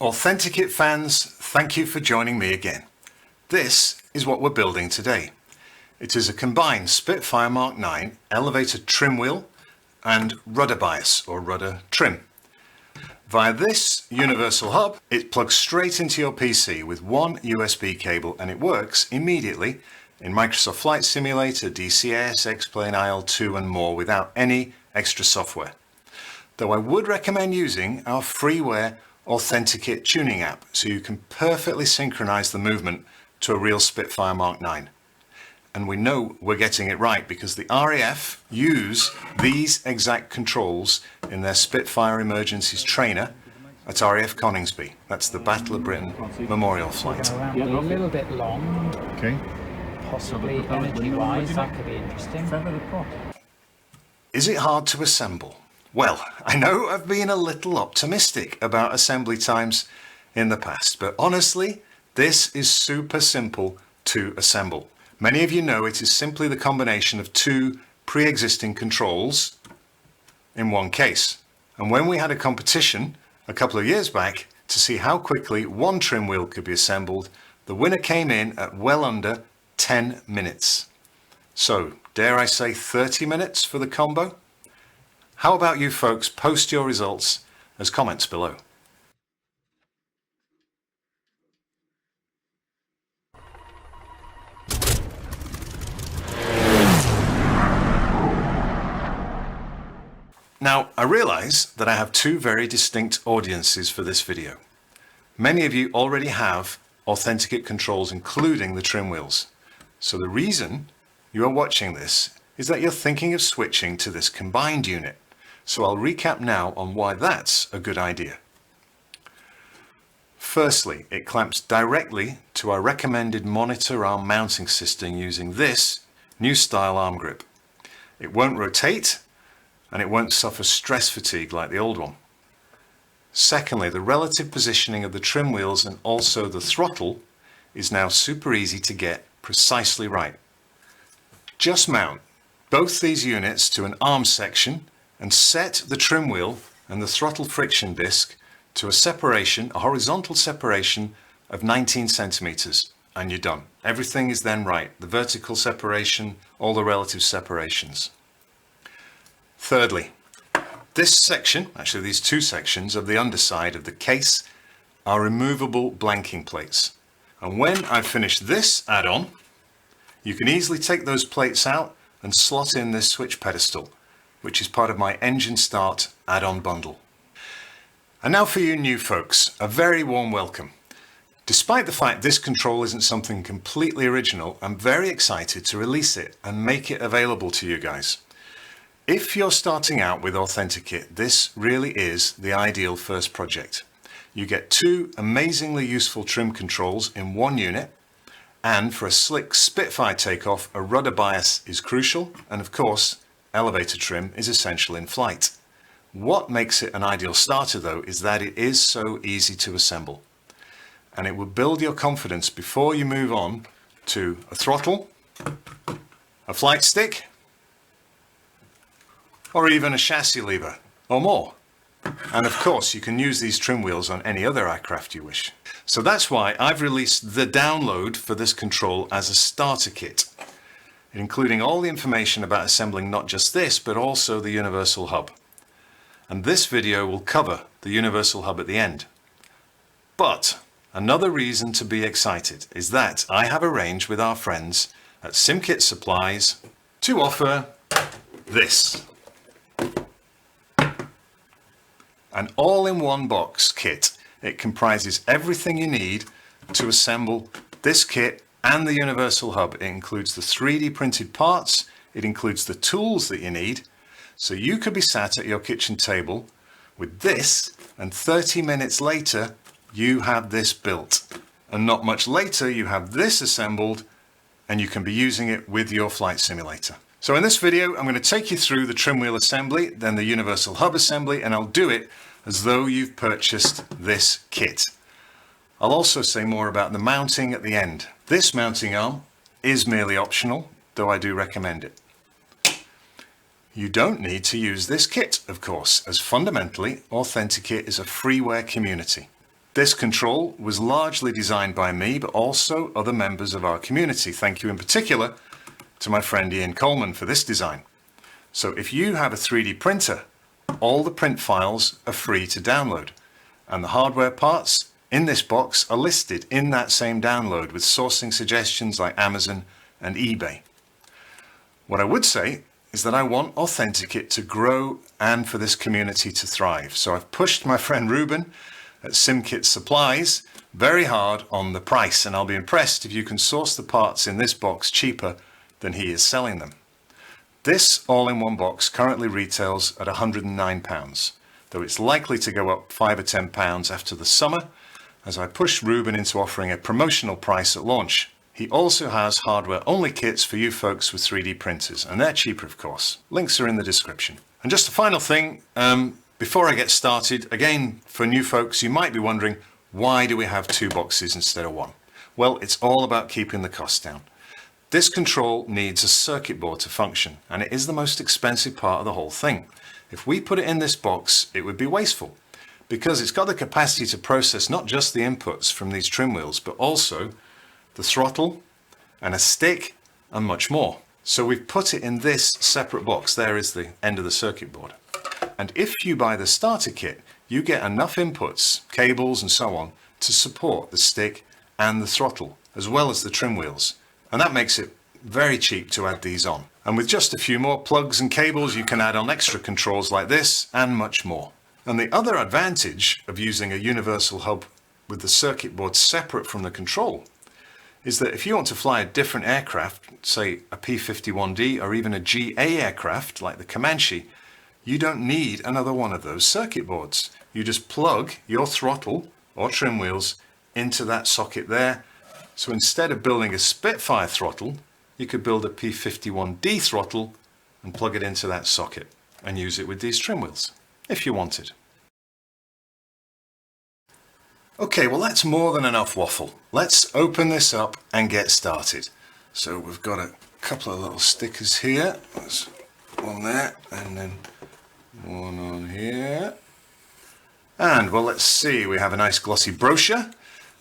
AuthentiKit fans, thank you for joining me again. This is what we're building today. It is a combined Spitfire Mark 9 elevator trim wheel and rudder bias or rudder trim. Via this universal hub, it plugs straight into your PC with one USB cable and it works immediately in Microsoft Flight Simulator, DCS, X-Plane, IL-2 and more without any extra software. Though I would recommend using our freeware AuthentiKit tuning app so you can perfectly synchronize the movement to a real Spitfire Mark 9. And we know we're getting it right because the RAF use these exact controls in their Spitfire Emergencies trainer at RAF Coningsby. That's the Battle of Britain Memorial Flight. A little bit long. Okay. Possibly energy-wise, that could be interesting. Is it hard to assemble? Well, I know I've been a little optimistic about assembly times in the past, but honestly, this is super simple to assemble. Many of you know it is simply the combination of two pre-existing controls in one case. And when we had a competition a couple of years back to see how quickly one trim wheel could be assembled, the winner came in at well under 10 minutes. So, dare I say 30 minutes for the combo? How about you folks post your results as comments below? Now, I realize that I have two very distinct audiences for this video. Many of you already have AuthentiKit controls, including the trim wheels. So the reason you are watching this is that you're thinking of switching to this combined unit. So I'll recap now on why that's a good idea. Firstly, it clamps directly to our recommended monitor arm mounting system using this new style arm grip. It won't rotate and it won't suffer stress fatigue like the old one. Secondly, the relative positioning of the trim wheels and also the throttle is now super easy to get precisely right. Just mount both these units to an arm section and set the trim wheel and the throttle friction disc to a horizontal separation of 19 centimeters, and you're done. Everything is then right. The vertical separation, all the relative separations. Thirdly, this section, actually these two sections of the underside of the case are removable blanking plates. And when I've finished this add-on, you can easily take those plates out and slot in this switch pedestal, which is part of my engine start add-on bundle. And now for you new folks, a very warm welcome. Despite the fact this control isn't something completely original, I'm very excited to release it and make it available to you guys. If you're starting out with AuthentiKit, this really is the ideal first project. You get two amazingly useful trim controls in one unit, and for a slick Spitfire takeoff, a rudder bias is crucial, and of course, elevator trim is essential in flight. What makes it an ideal starter though is that it is so easy to assemble, and it will build your confidence before you move on to a throttle, a flight stick, or even a chassis lever, or more. And of course, you can use these trim wheels on any other aircraft you wish. So that's why I've released the download for this control as a starter kit, including all the information about assembling not just this, but also the universal hub. And this video will cover the universal hub at the end. But another reason to be excited is that I have arranged with our friends at MkIX Supplies to offer this. An all-in-one box kit. It comprises everything you need to assemble this kit and the universal hub. It includes the 3D printed parts, it includes the tools that you need, so you could be sat at your kitchen table with this, and 30 minutes later you have this built. And not much later you have this assembled and you can be using it with your flight simulator. So in this video I'm going to take you through the trim wheel assembly, then the universal hub assembly, and I'll do it as though you've purchased this kit. I'll also say more about the mounting at the end. This mounting arm is merely optional, though I do recommend it. You don't need to use this kit, of course, as fundamentally AuthentiKit is a freeware community. This control was largely designed by me, but also other members of our community. Thank you in particular to my friend Ian Colman for this design. So if you have a 3D printer, all the print files are free to download, and the hardware parts in this box are listed in that same download with sourcing suggestions like Amazon and eBay. What I would say is that I want AuthentiKit to grow and for this community to thrive. So I've pushed my friend Ruben at SimKit Supplies very hard on the price, and I'll be impressed if you can source the parts in this box cheaper than he is selling them. This all-in-one box currently retails at £109, though it's likely to go up £5 or £10 after the summer as I push Ruben into offering a promotional price at launch. He also has hardware-only kits for you folks with 3D printers, and they're cheaper, of course. Links are in the description. And just a final thing, before I get started, again, for new folks, you might be wondering, why do we have 2 boxes instead of 1? Well, it's all about keeping the cost down. This control needs a circuit board to function, and it is the most expensive part of the whole thing. If we put it in this box, it would be wasteful, because it's got the capacity to process not just the inputs from these trim wheels, but also the throttle and a stick and much more. So we've put it in this separate box. There is the end of the circuit board. And if you buy the starter kit, you get enough inputs, cables and so on, to support the stick and the throttle, as well as the trim wheels. And that makes it very cheap to add these on. And with just a few more plugs and cables, you can add on extra controls like this and much more. And the other advantage of using a universal hub with the circuit board separate from the control is that if you want to fly a different aircraft, say a P-51D or even a GA aircraft like the Comanche, you don't need another one of those circuit boards. You just plug your throttle or trim wheels into that socket there. So instead of building a Spitfire throttle, you could build a P-51D throttle and plug it into that socket and use it with these trim wheels, if you wanted. Okay, well that's more than enough waffle. Let's open this up and get started. So we've got a couple of little stickers here. There's one there and then one on here. And well, let's see, we have a nice glossy brochure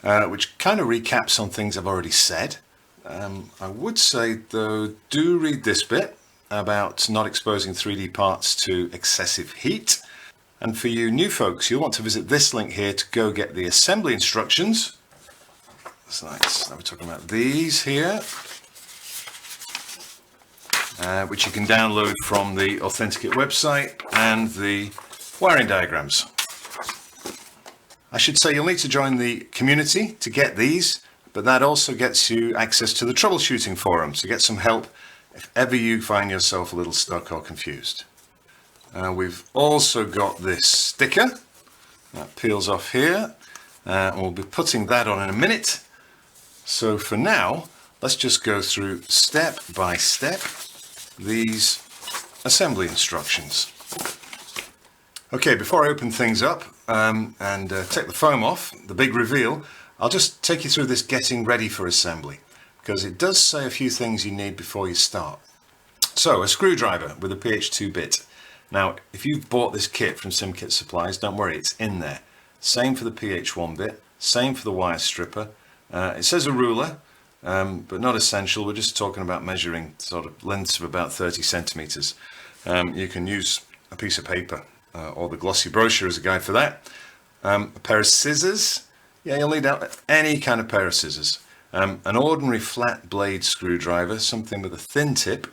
which kind of recaps on things I've already said. I would say though, do read this bit about not exposing 3D parts to excessive heat. And for you new folks, you'll want to visit this link here to go get the assembly instructions. So we're talking about these here, which you can download from the AuthentiKit website, and the wiring diagrams. I should say you'll need to join the community to get these, but that also gets you access to the troubleshooting forum to get some help if ever you find yourself a little stuck or confused. We've also got this sticker that peels off here, and we'll be putting that on in a minute. So for now, let's just go through step by step these assembly instructions. Okay, before I open things up and take the foam off, the big reveal, I'll just take you through this getting ready for assembly, because it does say a few things you need before you start. So, a screwdriver with a PH2 bit. Now, if you've bought this kit from SimKit Supplies, don't worry, it's in there. Same for the PH1 bit, same for the wire stripper. It says a ruler, but not essential. We're just talking about measuring sort of lengths of about 30 centimeters. You can use a piece of paper or the glossy brochure as a guide for that. A pair of scissors. Yeah, you'll need any kind of pair of scissors. An ordinary flat blade screwdriver, something with a thin tip.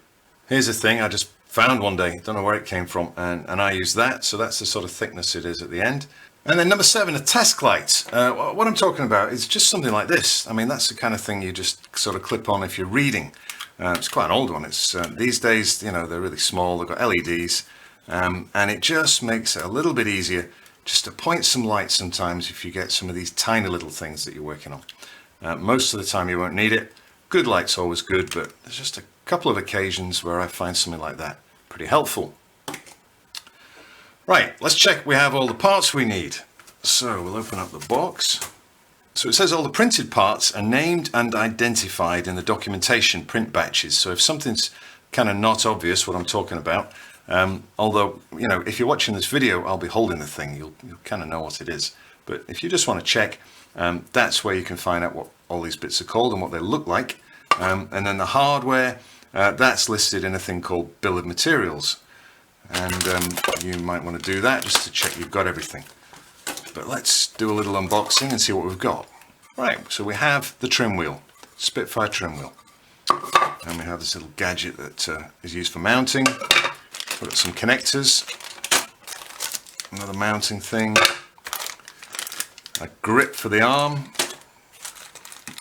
Here's a thing I just found one day, don't know where it came from, and I use that, so that's the sort of thickness it is at the end. And then number 7, a task light. What I'm talking about is just something like this. I mean, that's the kind of thing you just sort of clip on if you're reading. It's quite an old one. It's these days, you know, they're really small, they've got LEDs, and it just makes it a little bit easier just to point some light sometimes if you get some of these tiny little things that you're working on. Most of the time you won't need it. Good light's always good, but there's just a couple of occasions where I find something like that pretty helpful. Right, let's check we have all the parts we need. So we'll open up the box. So it says all the printed parts are named and identified in the documentation print batches. So if something's kind of not obvious what I'm talking about, although, you know, if you're watching this video, I'll be holding the thing, you'll kind of know what it is. But if you just want to check, that's where you can find out what all these bits are called and what they look like. And then the hardware, that's listed in a thing called Bill of Materials. And you might want to do that just to check you've got everything. But let's do a little unboxing and see what we've got. Right, so we have the trim wheel, Spitfire trim wheel. And we have this little gadget that is used for mounting. We've got some connectors, another mounting thing, a grip for the arm.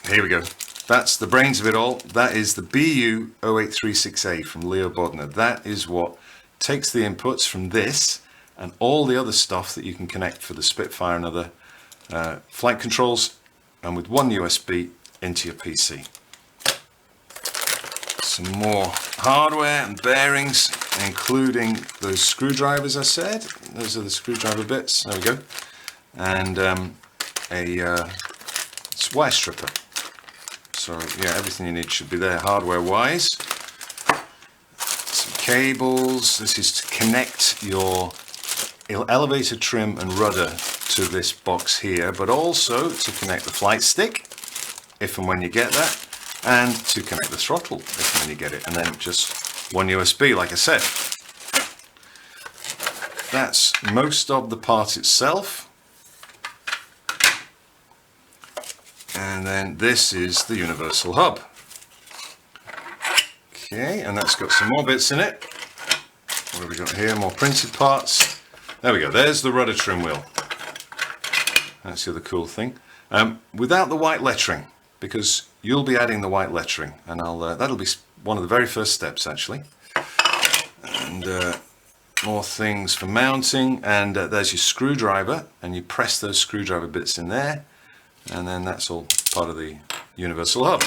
Here we go. That's the brains of it all. That is the BU0836A from Leo Bodner. That is what takes the inputs from this and all the other stuff that you can connect for the Spitfire and other flight controls, and with one USB into your PC. Some more hardware and bearings, including those screwdrivers I said. Those are the screwdriver bits. There we go. And a wire stripper. So yeah, everything you need should be there hardware wise. Some cables. This is to connect your elevator trim and rudder to this box here, but also to connect the flight stick if and when you get that, and to connect the throttle if and when you get it, and then just one USB like I said. That's most of the part itself. And then this is the universal hub. Okay, and that's got some more bits in it. What have we got here? More printed parts. There we go, there's the rudder trim wheel. That's the other cool thing. Without the white lettering, because you'll be adding the white lettering, and that'll be one of the very first steps actually. And more things for mounting, and there's your screwdriver, and you press those screwdriver bits in there, and then that's all part of the universal hub.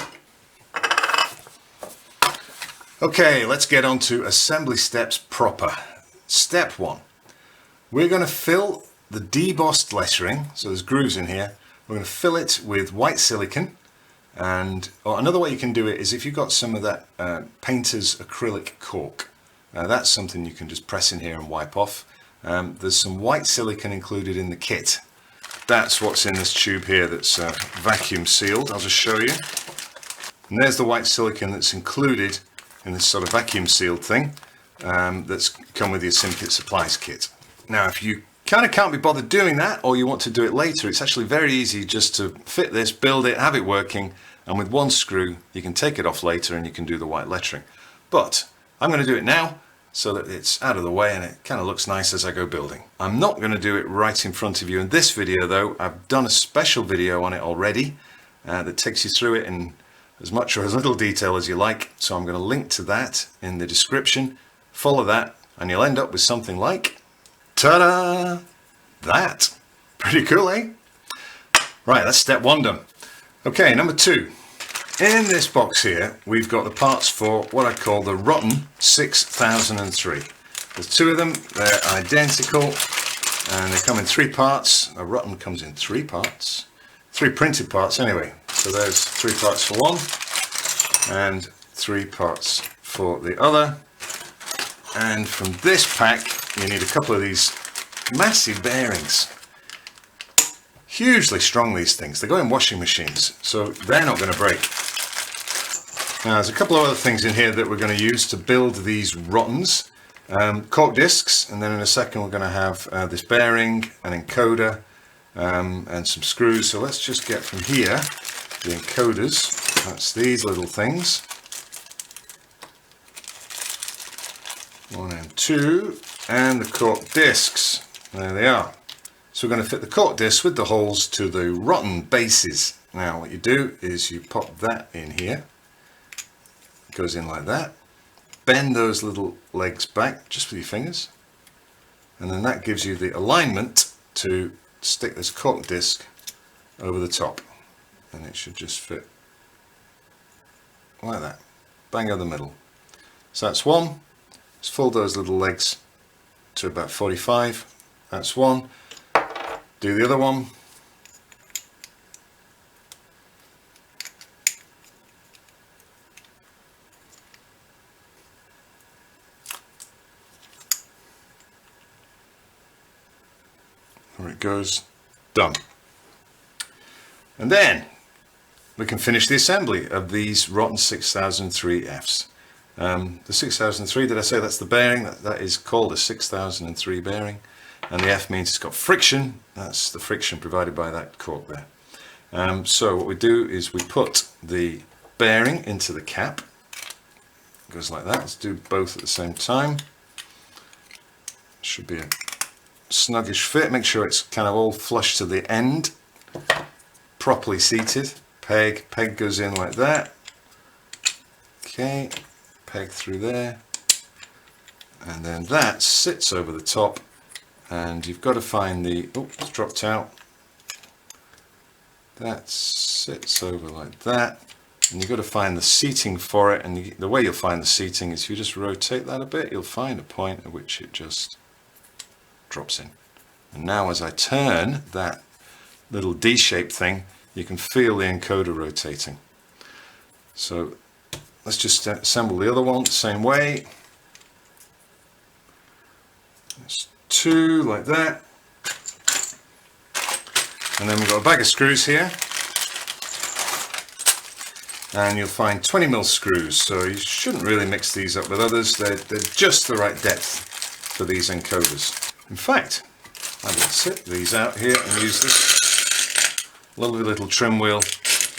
Okay, let's get on to assembly steps proper. Step 1. We're going to fill the debossed lettering, so there's grooves in here. We're going to fill it with white silicone, and another way you can do it is if you've got some of that painter's acrylic cork. That's something you can just press in here and wipe off. There's some white silicone included in the kit. That's what's in this tube here that's vacuum sealed. I'll just show you. And there's the white silicone that's included in this sort of vacuum sealed thing that's come with the AuthentiKit supplies kit. Now if you kind of can't be bothered doing that, or you want to do it later, it's actually very easy just to fit this, build it, have it working, and with one screw you can take it off later and you can do the white lettering. But I'm going to do it now so that it's out of the way and it kind of looks nice as I go building. I'm not going to do it right in front of you in this video though. I've done a special video on it already that takes you through it in as much or as little detail as you like, so I'm going to link to that in the description. Follow that and you'll end up with something like, ta-da! That. Pretty cool, eh? Right, that's step 1 done. Okay, number 2. In this box here, we've got the parts for what I call the Rotten 6003. There's 2 of them, they're identical, and they come in 3 parts. A Rotten comes in 3 parts. 3 printed parts anyway. So there's 3 parts for one, and 3 parts for the other. And from this pack, you need a couple of these massive bearings. Hugely strong, these things. They go in washing machines, so they're not going to break. Now there's a couple of other things in here that we're going to use to build these Rottens. Cork discs, and then in a second we're going to have this bearing, an encoder, and some screws. So let's just get from here the encoders. That's these little things. 1 and 2, and the cork discs. There they are. So we're going to fit the cork discs with the holes to the Rotten bases. Now what you do is you pop that in here. It goes in like that. Bend those little legs back just with your fingers, and then that gives you the alignment to stick this cork disc over the top, and it should just fit like that, bang over the middle. So that's one. Let's fold those little legs to about 45. That's one. Do the other one. There it goes. Done. And then we can finish the assembly of these rotten 6003Fs. The 6003, did I say that's the bearing? That is called a 6003 bearing. And the F means it's got friction. That's the friction provided by that cork there. So what we do is we put the bearing into the cap. It goes like that. Let's do both at the same time. Should be a snuggish fit. Make sure it's kind of all flush to the end. Properly seated. Peg goes in like that. Okay, peg through there. And then that sits over the top. And you've got to find the, oh, it's dropped out. That sits over like that. And you've got to find the seating for it. And the way you'll find the seating is if you just rotate that a bit, you'll find a point at which it just drops in. And now as I turn that little D-shaped thing, you can feel the encoder rotating. So let's just assemble the other one the same way. There's two like that. And then we've got a bag of screws here. And you'll find 20mm screws, so you shouldn't really mix these up with others. They're just the right depth for these encoders. In fact, I will sit these out here and use this lovely little trim wheel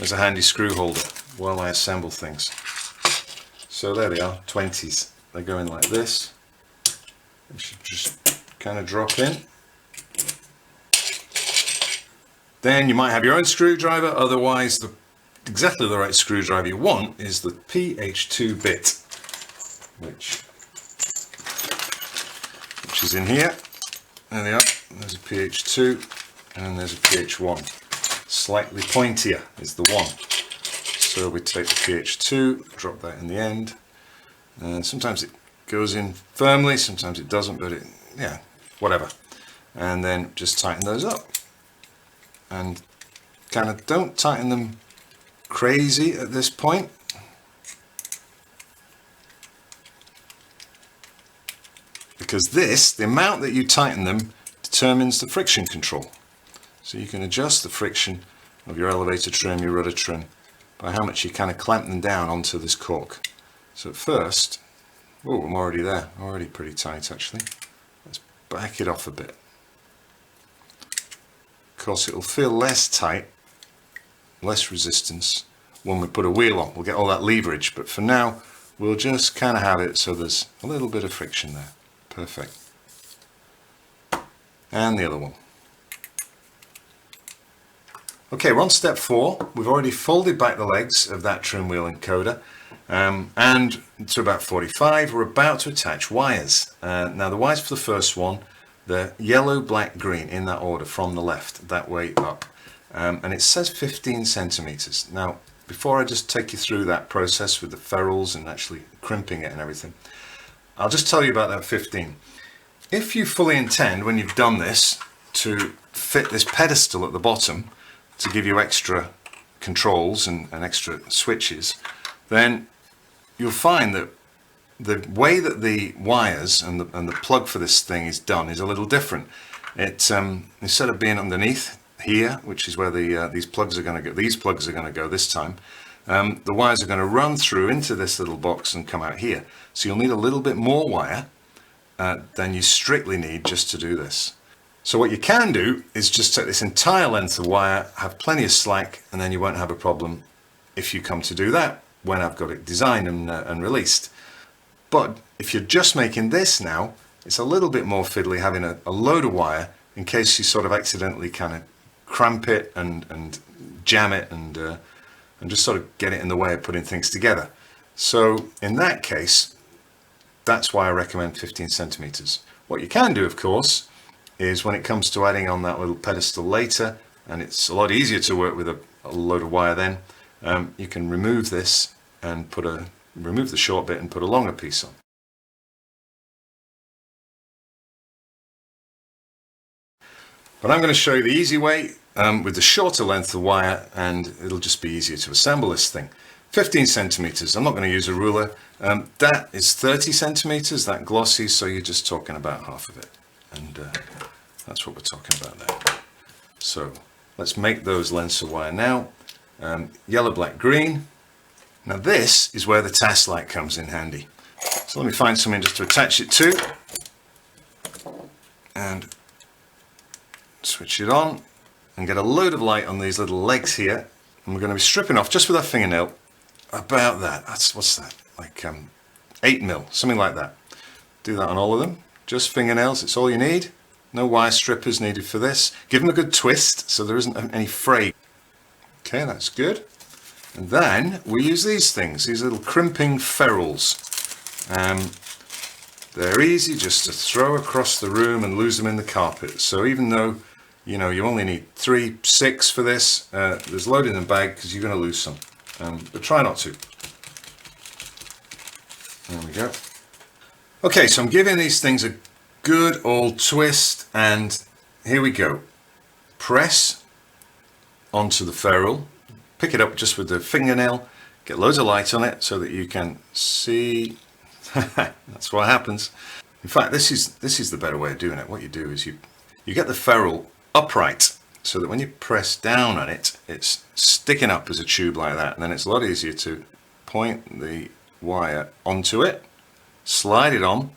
as a handy screw holder while I assemble things. So there they are, 20s. They go in like this. They should just kind of drop in. Then you might have your own screwdriver, otherwise exactly the right screwdriver you want is the PH2 bit, which is in here. There they are. There's a PH2 and there's a PH1. Slightly pointier is the one. So we take the PH2, drop that in the end, and sometimes it goes in firmly, sometimes it doesn't, but yeah, whatever. And then just tighten those up. And kind of don't tighten them crazy at this point. Because the amount that you tighten them determines the friction control. So you can adjust the friction of your elevator trim, your rudder trim, by how much you kind of clamp them down onto this cork. So at first, oh, I'm already there, already pretty tight actually. Let's back it off a bit. Of course, it'll feel less tight, less resistance when we put a wheel on. We'll get all that leverage, but for now, we'll just kind of have it so there's a little bit of friction there. Perfect. And the other one. Okay, we're on step 4. We've already folded back the legs of that trim wheel encoder, and to about 45, we're about to attach wires. Now the wires for the first one, they're yellow, black, green in that order from the left, that way up. And it says 15 centimeters. Now, before I just take you through that process with the ferrules and actually crimping it and everything, I'll just tell you about that 15. If you fully intend, when you've done this, to fit this pedestal at the bottom to give you extra controls and extra switches, then you'll find that the way that the wires and the plug for this thing is done is a little different. It instead of being underneath here, which is where these plugs are going to go, this time, the wires are going to run through into this little box and come out here. So you'll need a little bit more wire than you strictly need just to do this. So what you can do is just take this entire length of wire, have plenty of slack, and then you won't have a problem if you come to do that when I've got it designed and released. But if you're just making this now, it's a little bit more fiddly having a load of wire in case you sort of accidentally kind of cramp it and jam it and just sort of get it in the way of putting things together. So in that case, that's why I recommend 15 centimeters. What you can do, of course, is when it comes to adding on that little pedestal later, and it's a lot easier to work with a load of wire then, you can remove this and remove the short bit and put a longer piece on. But I'm going to show you the easy way with the shorter length of wire, and it'll just be easier to assemble this thing. 15 centimeters. I'm not going to use a ruler. That is 30 centimeters, that glossy, so you're just talking about half of it. And that's what we're talking about there. So let's make those lengths of wire now. Yellow, black, green. Now this is where the task light comes in handy. So let me find something just to attach it to and switch it on and get a load of light on these little legs here. And we're going to be stripping off just with our fingernail about that. What's that? Like 8 mil, something like that. Do that on all of them. Just fingernails, it's all you need. No wire strippers needed for this. Give them a good twist so there isn't any fray. Okay, that's good. And then we use these things, these little crimping ferrules. They're easy just to throw across the room and lose them in the carpet. So even though you only need 3, 6 for this, there's a load in the bag because you're going to lose some. But try not to. There we go. Okay, so I'm giving these things a good old twist, and here we go. Press onto the ferrule, pick it up just with the fingernail, get loads of light on it so that you can see. That's what happens. In fact, this is the better way of doing it. What you do is you get the ferrule upright so that when you press down on it, it's sticking up as a tube like that, and then it's a lot easier to point the wire onto it, slide it on,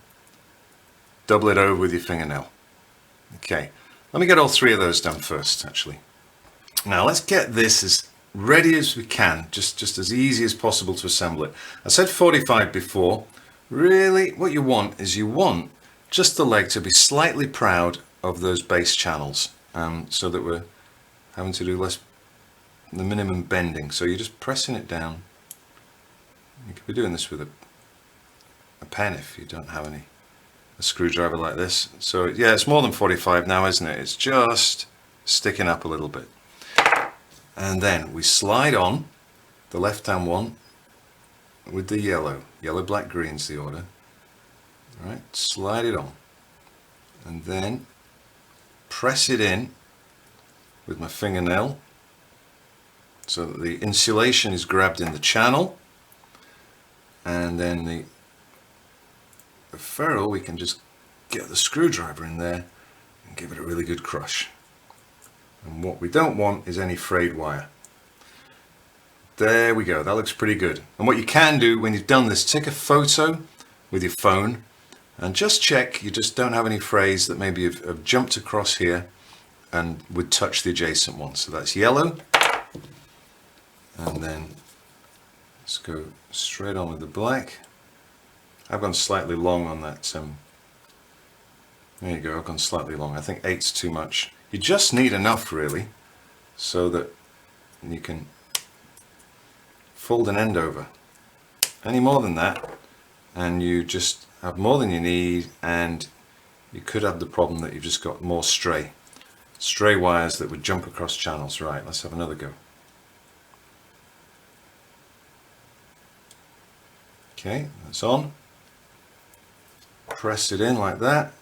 double it over with your fingernail. Okay, let me get all 3 of those done first, actually. Now let's get this as ready as we can, just as easy as possible to assemble it. I said 45 before. Really, what you want is just the leg to be slightly proud of those base channels, so that we're having to do the minimum bending. So you're just pressing it down. You could be doing this with a pen if you don't have a screwdriver like this. So yeah, it's more than 45 now, isn't it? It's just sticking up a little bit. And then we slide on the left hand one with the yellow, black, green's the order. All right, slide it on, and then press it in with my fingernail so that the insulation is grabbed in the channel, and then the ferrule, we can just get the screwdriver in there and give it a really good crush. And what we don't want is any frayed wire. There we go, that looks pretty good. And what you can do when you've done this, take a photo with your phone and just check you just don't have any frays that maybe have jumped across here and would touch the adjacent one. So that's yellow. And then let's go straight on with the black. I've gone slightly long on that. There you go, I've gone slightly long. I think 8's too much. You just need enough really so that you can fold an end over. Any more than that and you just have more than you need, and you could have the problem that you've just got more stray wires that would jump across channels. Right, let's have another go. Okay, that's on. Press it in like that.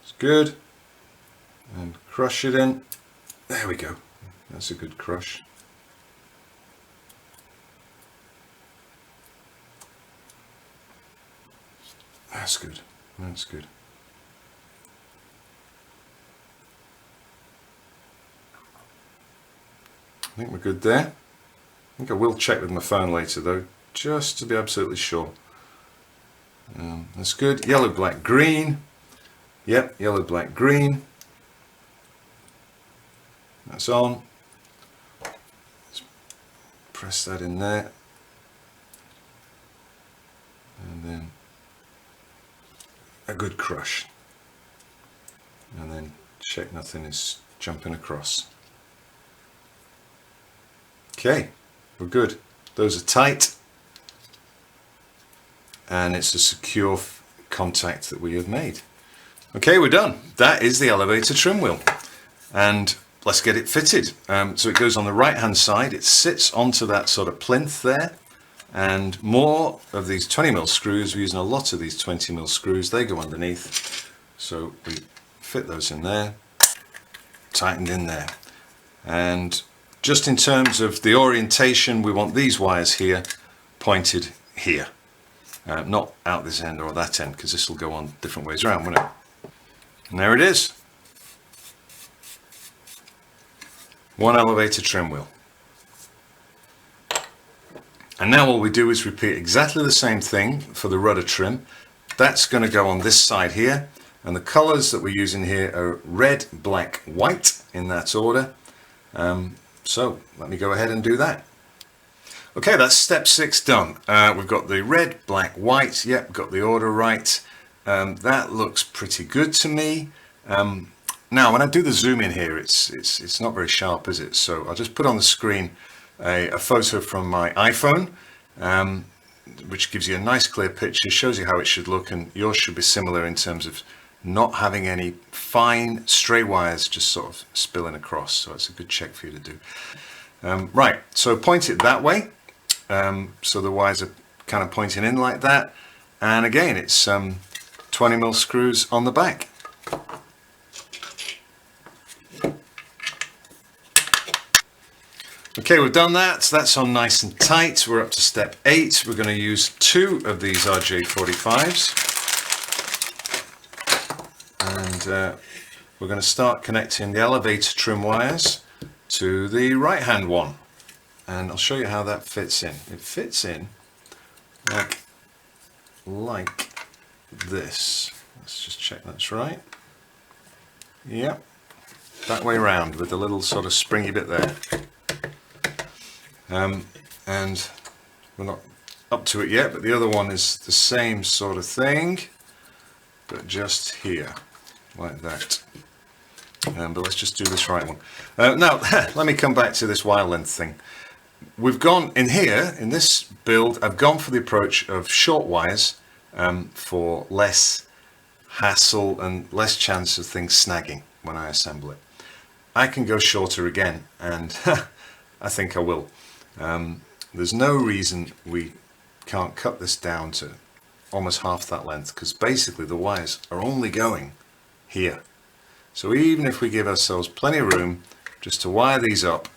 It's good. And crush it in. There we go. That's a good crush. That's good. That's good. I think we're good there. I think I will check with my phone later though, just to be absolutely sure. That's good. Yellow, black, green. Yep, yellow, black, green. That's on. Let's press that in there. And then a good crush. And then check nothing is jumping across. Okay, we're good. Those are tight. And it's a secure contact that we have made. Okay, we're done. That is the elevator trim wheel. And let's get it fitted. So it goes on the right hand side. It sits onto that sort of plinth there. And more of these 20mm screws, we're using a lot of these 20mm screws. They go underneath. So we fit those in there, tightened in there. And just in terms of the orientation, we want these wires here pointed here. Not out this end or that end, because this will go on different ways around, won't it? And there it is. One elevator trim wheel. And now all we do is repeat exactly the same thing for the rudder trim. That's going to go on this side here. And the colors that we're using here are red, black, white in that order. So let me go ahead and do that. Okay, that's step 6 done. We've got the red, black, white. Yep, got the order right. That looks pretty good to me. Now, when I do the zoom in here, it's not very sharp, is it? So I'll just put on the screen a photo from my iPhone, which gives you a nice clear picture, shows you how it should look, and yours should be similar in terms of not having any fine stray wires just sort of spilling across. So it's a good check for you to do. Right, so point it that way. So the wires are kind of pointing in like that. And again, it's 20mm screws on the back. Okay, we've done that. So that's on nice and tight. We're up to step 8. We're going to use 2 of these RJ45s. And we're going to start connecting the elevator trim wires to the right hand one. And I'll show you how that fits in. It fits in like this. Let's just check that's right. Yep, that way round with the little sort of springy bit there. And we're not up to it yet, but the other one is the same sort of thing, but just here, like that. But let's just do this right one. Now, let me come back to this wire length thing. We've gone in here, in this build, I've gone for the approach of short wires for less hassle and less chance of things snagging when I assemble it. I can go shorter again, and I think I will. There's no reason we can't cut this down to almost half that length, because basically the wires are only going here. So even if we give ourselves plenty of room just to wire these up,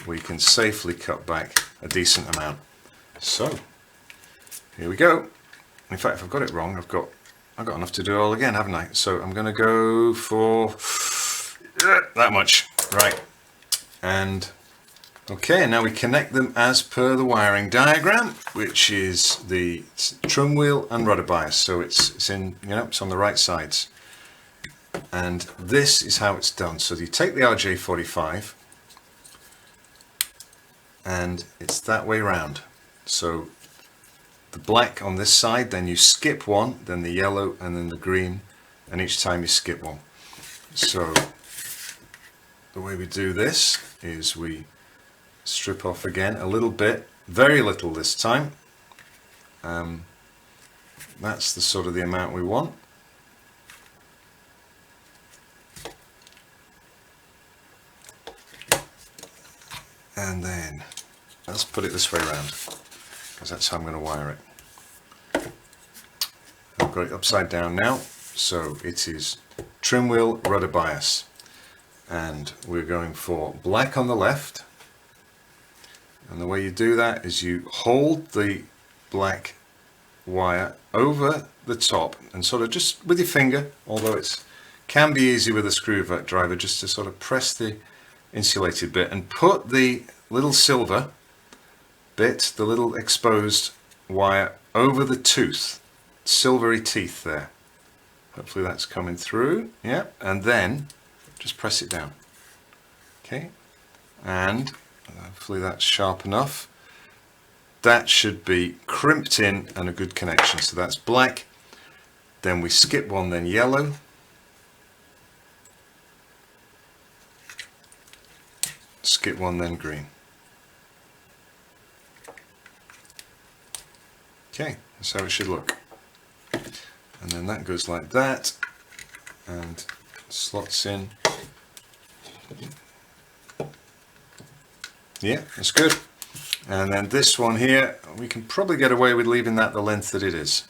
we can safely cut back a decent amount. So here we go. In fact, if I've got it wrong, I've got enough to do it all again, haven't I? So I'm going to go for that much, right? And okay, now we connect them as per the wiring diagram, which is the trim wheel and rudder bias. So it's in, it's on the right sides. And this is how it's done. So you take the RJ45 and it's that way round. So the black on this side, then you skip one, then the yellow, and then the green, and each time you skip one. So the way we do this is we strip off again a little bit, very little this time. That's the sort of the amount we want. And then let's put it this way around, because that's how I'm going to wire it. I've got it upside down now, so it is trim wheel, rudder bias, and we're going for black on the left. And the way you do that is you hold the black wire over the top and sort of just with your finger, although it can be easy with a screwdriver, just to sort of press the insulated bit and put the little silver bit, the little exposed wire, over the tooth, silvery teeth there. Hopefully that's coming through. Yeah, and then just press it down. Okay, and hopefully that's sharp enough. That should be crimped in and a good connection. So that's black, then we skip one, then yellow, skip one, then green. Okay, that's how it should look. And then that goes like that and slots in. Yeah, that's good. And then this one here, we can probably get away with leaving that the length that it is.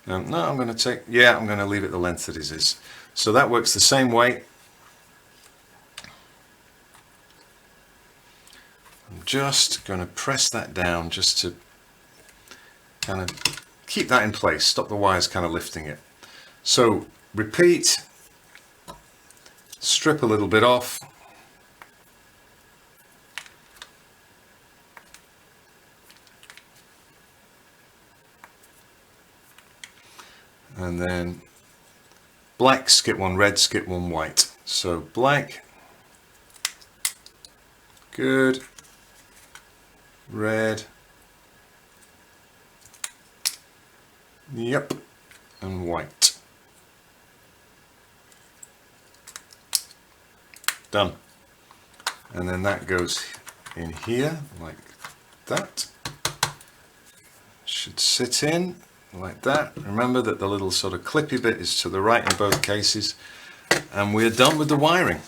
No, I'm going to I'm going to leave it the length that it is. So that works the same way. I'm just going to press that down just to kind of keep that in place, stop the wires kind of lifting it. So repeat strip a little bit off. And then black, skip one red, skip one white. So black, good, red, yep, and white. Done. And then that goes in here like that. Should sit in like that. Remember that the little sort of clippy bit is to the right in both cases. And we're done with the wiring.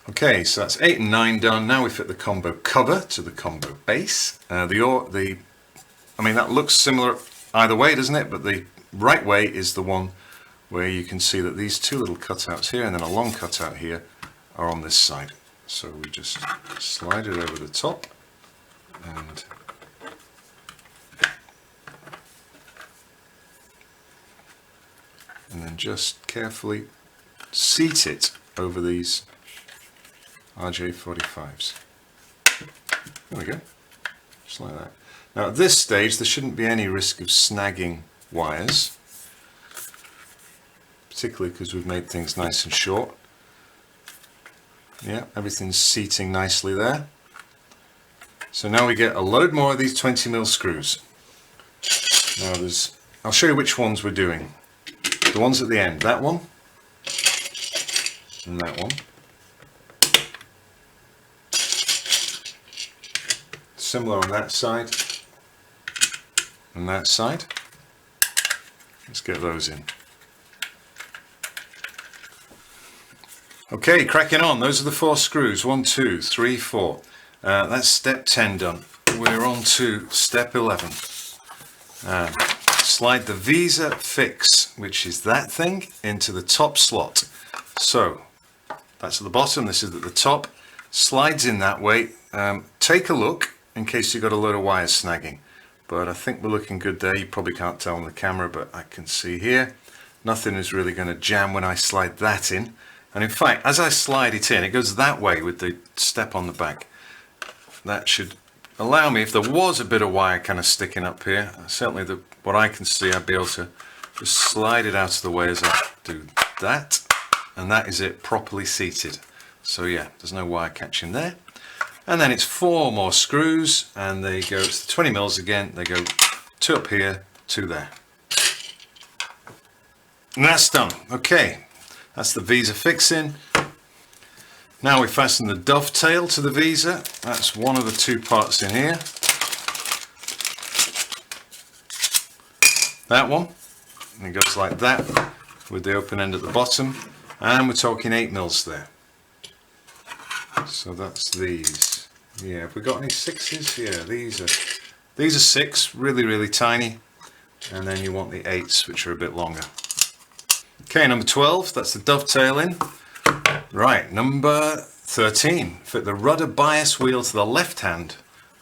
Okay, so that's 8 and 9 done. Now we fit the combo cover to the combo base. I mean, that looks similar either way, doesn't it? But the right way is the one where you can see that these two little cutouts here and then a long cutout here are on this side. So we just slide it over the top and then just carefully seat it over these RJ45s. There we go, just like that. Now at this stage there shouldn't be any risk of snagging wires, particularly because we've made things nice and short. Yeah, everything's seating nicely there. So now we get a load more of these 20mm screws. Now I'll show you which ones we're doing. The ones at the end, that one and that one. Similar on that side and that side. Let's get those in. Okay, cracking on. Those are the 4 screws. 1, 2, 3, 4. That's step 10 done. We're on to step 11. Slide the Visa Fix, which is that thing, into the top slot. So that's at the bottom, this is at the top. Slides in that way. Take a look in case you've got a load of wires snagging. But I think we're looking good there. You probably can't tell on the camera, but I can see here. Nothing is really going to jam when I slide that in. And in fact, as I slide it in, it goes that way with the step on the back. That should allow me, if there was a bit of wire kind of sticking up here, certainly what I can see, I'd be able to just slide it out of the way as I do that. And that is it, properly seated. So yeah, there's no wire catching there. And then it's 4 more screws, and they go, it's 20mm again, they go 2 up here, 2 there. And that's done. Okay. That's the Visa fixing. Now we fasten the dovetail to the Visa. That's one of the 2 parts in here. That one. And it goes like that with the open end at the bottom. And we're talking 8mm there. So that's these. Yeah, have we got any 6s? Yeah, these are 6, really, really tiny. And then you want the 8s, which are a bit longer. Okay, number 12, that's the dovetail in. Right, number 13, fit the rudder bias wheel to the left hand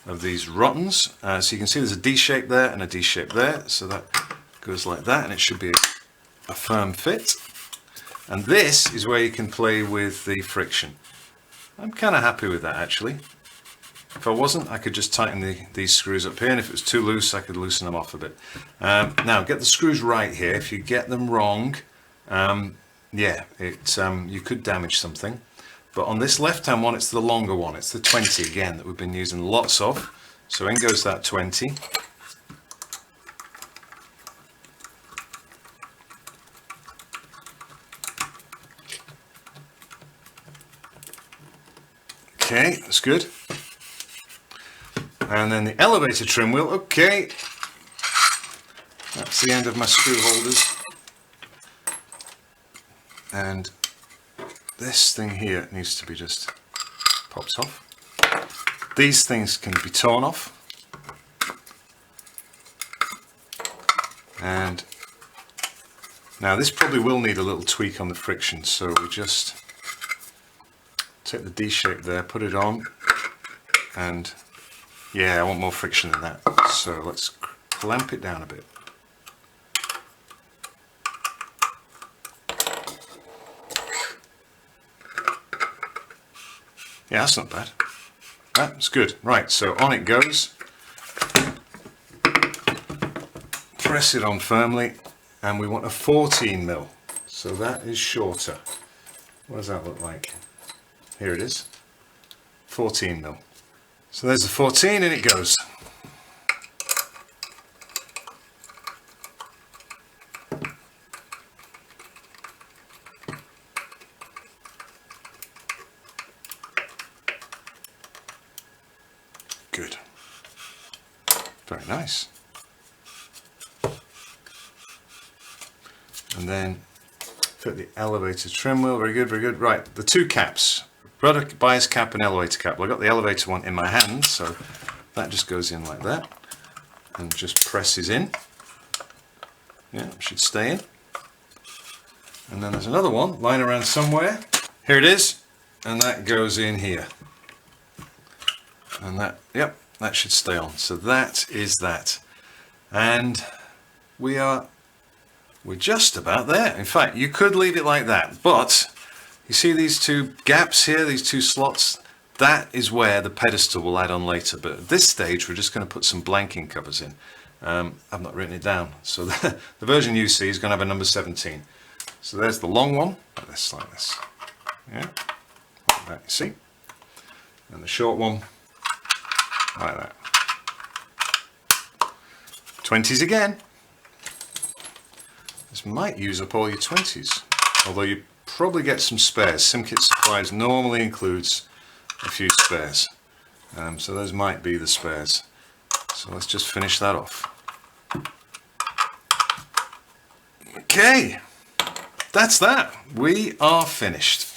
of these rottons. So you can see there's a D shape there and a D shape there. So that goes like that, and it should be a firm fit. And this is where you can play with the friction. I'm kind of happy with that actually. If I wasn't, I could just tighten these screws up here, and if it was too loose, I could loosen them off a bit. Now, get the screws right here. If you get them wrong, yeah, you could damage something. But on this left-hand one, it's the longer one. It's the 20 again that we've been using lots of. So in goes that 20. Okay, that's good. And then the elevator trim wheel, okay. That's the end of my screw holders. And this thing here needs to be just popped off. These things can be torn off. And now this probably will need a little tweak on the friction, so we just take the D shape there, put it on, and yeah, I want more friction than that. So let's clamp it down a bit. Yeah, that's not bad. That's good. Right, so on it goes. Press it on firmly, and we want a 14mm. So that is shorter. What does that look like? Here it is. 14mm. So there's the 14, and it goes. Good. Very nice. And then fit the elevator trim wheel. Very good, very good. Right, the two caps. Rudder bias cap and elevator cap. Well, I've got the elevator one in my hand, so that just goes in like that and just presses in. Yeah, it should stay in. And then there's another one lying around somewhere. Here it is, and that goes in here. And that, yep, that should stay on. So that is that. And we're just about there. In fact, you could leave it like that, but you see these two gaps here, these two slots? That is where the pedestal will add on later. But at this stage, we're just going to put some blanking covers in. I've not written it down. So the version you see is going to have a number 17. So there's the long one, like this, like this. Yeah, like that, you see? And the short one, like that. 20s again. This might use up all your 20s, although you probably get some spares. MkIX supplies normally includes a few spares, so those might be the spares. So let's just finish that off. Okay, that's that. We are finished.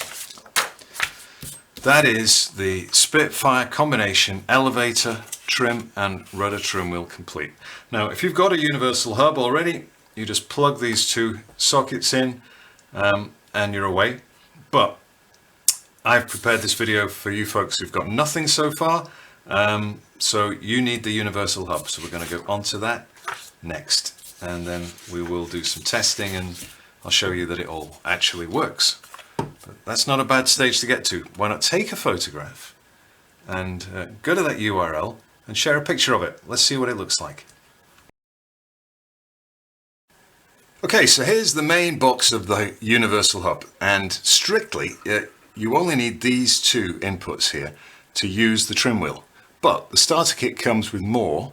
That is the Spitfire combination elevator, trim and rudder trim wheel complete. Now, if you've got a universal hub already, you just plug these two sockets in and you're away. But I've prepared this video for you folks who've got nothing so far. So you need the universal hub. So we're going to go onto that next. And then we will do some testing and I'll show you that it all actually works. But that's not a bad stage to get to. Why not take a photograph and go to that URL and share a picture of it. Let's see what it looks like. Okay, so here's the main box of the universal hub, and strictly you only need these two inputs here to use the trim wheel, but the starter kit comes with more,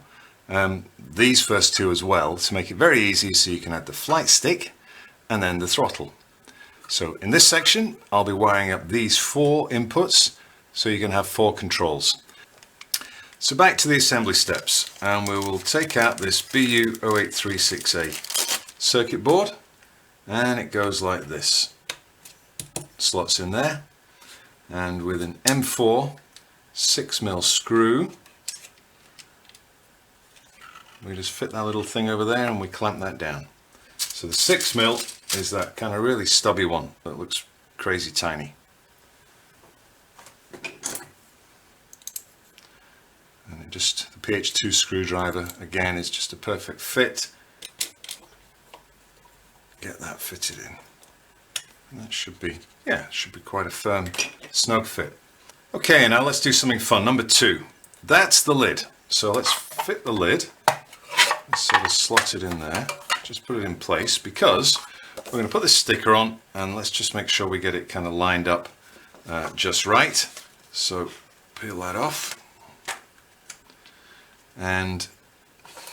these first two as well, to make it very easy so you can add the flight stick and then the throttle. So in this section I'll be wiring up these 4 inputs so you can have 4 controls. So back to the assembly steps, and we will take out this BU0836A circuit board, and it goes like this. Slots in there, and with an M4 6mm screw we just fit that little thing over there and we clamp that down. So the 6mm is that kind of really stubby one that looks crazy tiny, and it just, the PH2 screwdriver again is just a perfect fit. Get that fitted in. And that should be, yeah, it should be quite a firm, snug fit. Okay, now let's do something fun. Number 2, that's the lid. So let's fit the lid. Let's sort of slot it in there. Just put it in place because we're going to put this sticker on, and let's just make sure we get it kind of lined up just right. So peel that off. And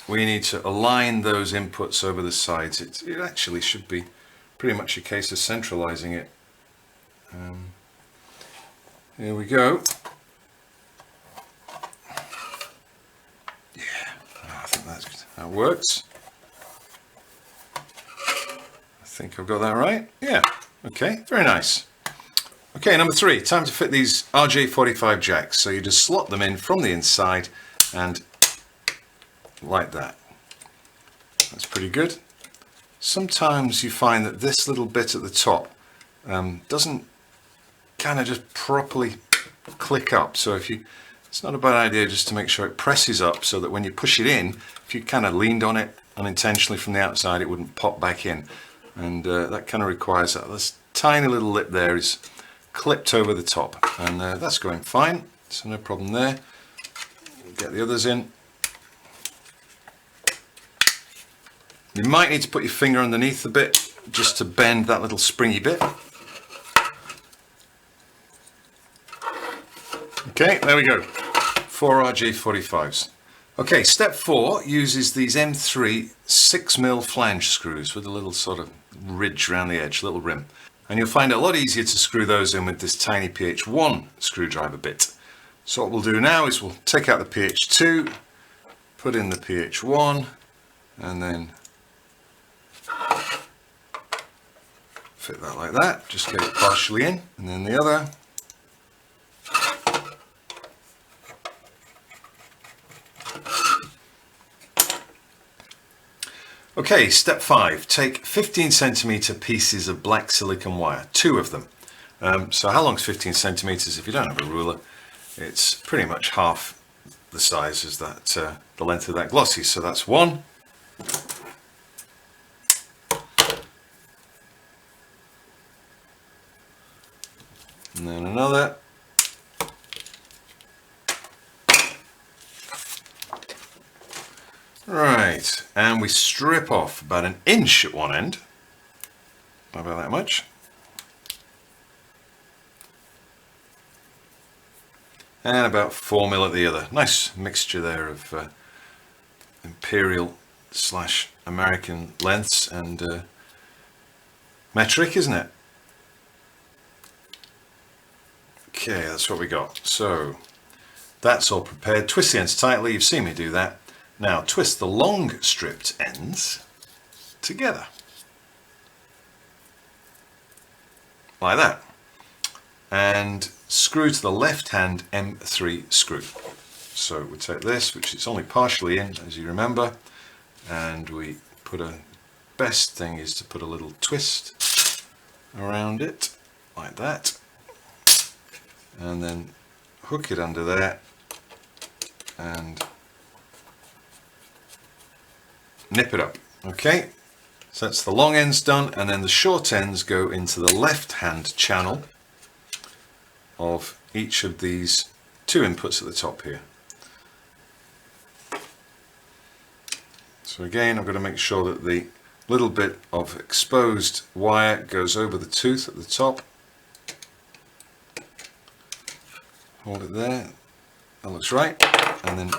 we need to align those inputs over the sides. It actually should be pretty much a case of centralizing it. Here we go. Yeah, I think that works. I think I've got that right. Yeah, okay, very nice. Okay, number 3, time to fit these RJ45 jacks. So you just slot them in from the inside and like that. That's pretty good. Sometimes you find that this little bit at the top doesn't kind of just properly click up. So it's not a bad idea just to make sure it presses up so that when you push it in, if you kind of leaned on it unintentionally from the outside, it wouldn't pop back in. And that kind of requires that. This tiny little lip there is clipped over the top, and that's going fine, so no problem there. Get the others in. You might need to put your finger underneath a bit just to bend that little springy bit. Okay, there we go. 4 RJ45s. Okay, step 4 uses these M3 6mm flange screws with a little sort of ridge around the edge, little rim. And you'll find it a lot easier to screw those in with this tiny PH1 screwdriver bit. So what we'll do now is we'll take out the PH2, put in the PH1, and then fit that like that, just get it partially in, and then the other. Okay, step 5, take 15cm pieces of black silicon wire, 2 of them. So how long is 15 centimeters? If you don't have a ruler, it's pretty much half the size as that, the length of that glossy. So that's 1. And then another. Right, and we strip off about 1 inch at one end, not about that much, and about 4mm at the other. Nice mixture there of imperial / American lengths and metric, isn't it? Okay, that's what we got. So that's all prepared. Twist the ends tightly, you've seen me do that. Now twist the long stripped ends together, like that, and screw to the left hand M3 screw. So we take this, which is only partially in, as you remember, and we put best thing is to put a little twist around it, like that, and then hook it under there, and nip it up. Okay, so that's the long ends done, and then the short ends go into the left hand channel of each of these 2 inputs at the top here. So again, I'm going to make sure that the little bit of exposed wire goes over the tooth at the top. Hold it there, that looks right, and then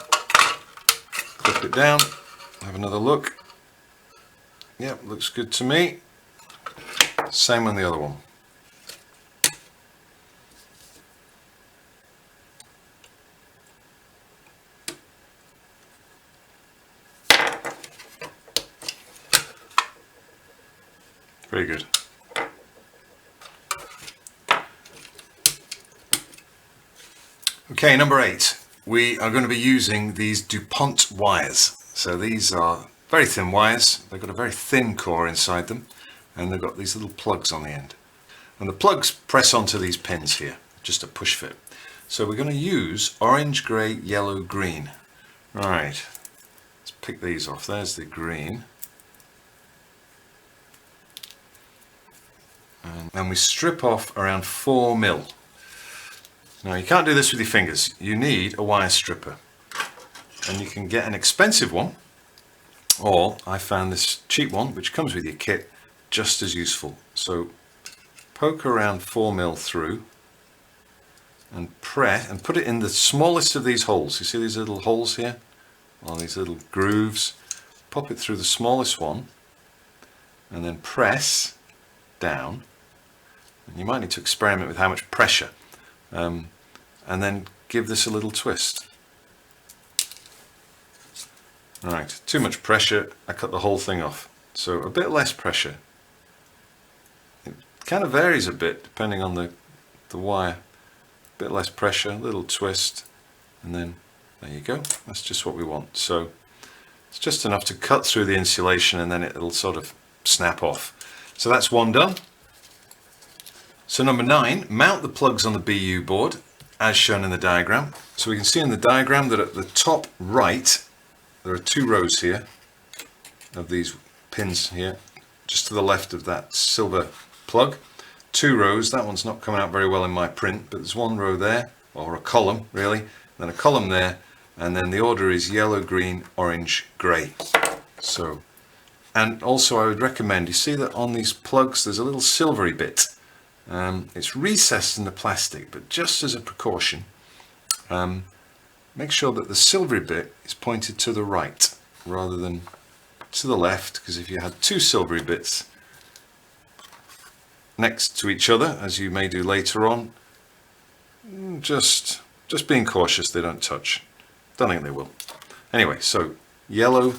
clip it down. Have another look. Yep, looks good to me. Same on the other one. Very good. Okay, number 8. We are going to be using these DuPont wires. So these are very thin wires. They've got a very thin core inside them, and they've got these little plugs on the end. And the plugs press onto these pins here, just a push fit. So we're going to use orange, grey, yellow, green. Right, let's pick these off. There's the green. And then we strip off around 4mm. Now you can't do this with your fingers. You need a wire stripper. And you can get an expensive one, or I found this cheap one which comes with your kit, just as useful. So poke around 4mm through and press and put it in the smallest of these holes. You see these little holes here, or these little grooves? Pop it through the smallest one and then press down. And you might need to experiment with how much pressure, and then give this a little twist. Right, too much pressure, I cut the whole thing off. So a bit less pressure. It kind of varies a bit depending on the wire. A bit less pressure, a little twist, and then there you go. That's just what we want. So it's just enough to cut through the insulation, and then it'll sort of snap off. So that's one done. So number 9, mount the plugs on the BU board as shown in the diagram. So we can see in the diagram that at the top right there are 2 rows here of these pins here, just to the left of that silver plug. 2 rows. That one's not coming out very well in my print, but there's 1 row there, or a column really, then a column there, and then the order is yellow, green, orange, grey. So, and also I would recommend, you see that on these plugs there's a little silvery bit. It's recessed in the plastic, but just as a precaution, make sure that the silvery bit is pointed to the right rather than to the left, because if you had 2 silvery bits next to each other, as you may do later on, just being cautious they don't touch. Don't think they will. Anyway, so yellow,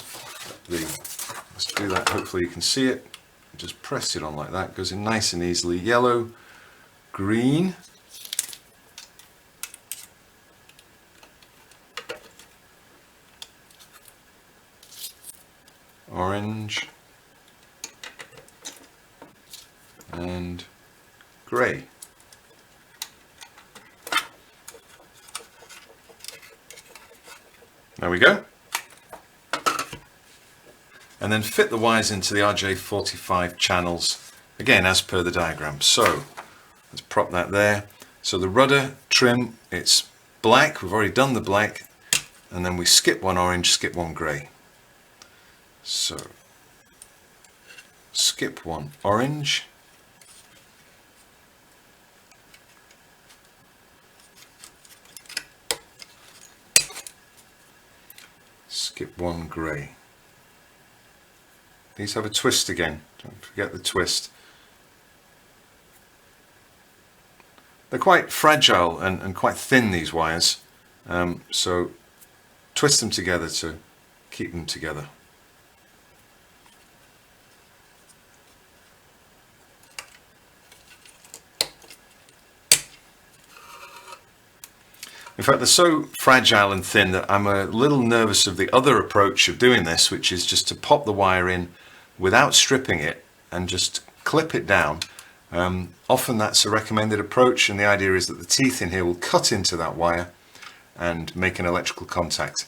let's do that, hopefully you can see it. Just press it on like that, goes in nice and easily. Yellow, green, orange, and grey. There we go. And then fit the wires into the RJ45 channels, again as per the diagram. So let's prop that there. So the rudder trim, it's black, we've already done the black, and then we skip 1 orange, skip 1 grey. So skip 1 orange, skip 1 grey. These have a twist again, don't forget the twist. They're quite fragile and quite thin, these wires, so twist them together to keep them together. In fact, they're so fragile and thin that I'm a little nervous of the other approach of doing this, which is just to pop the wire in without stripping it and just clip it down. Often that's a recommended approach, and the idea is that the teeth in here will cut into that wire and make an electrical contact.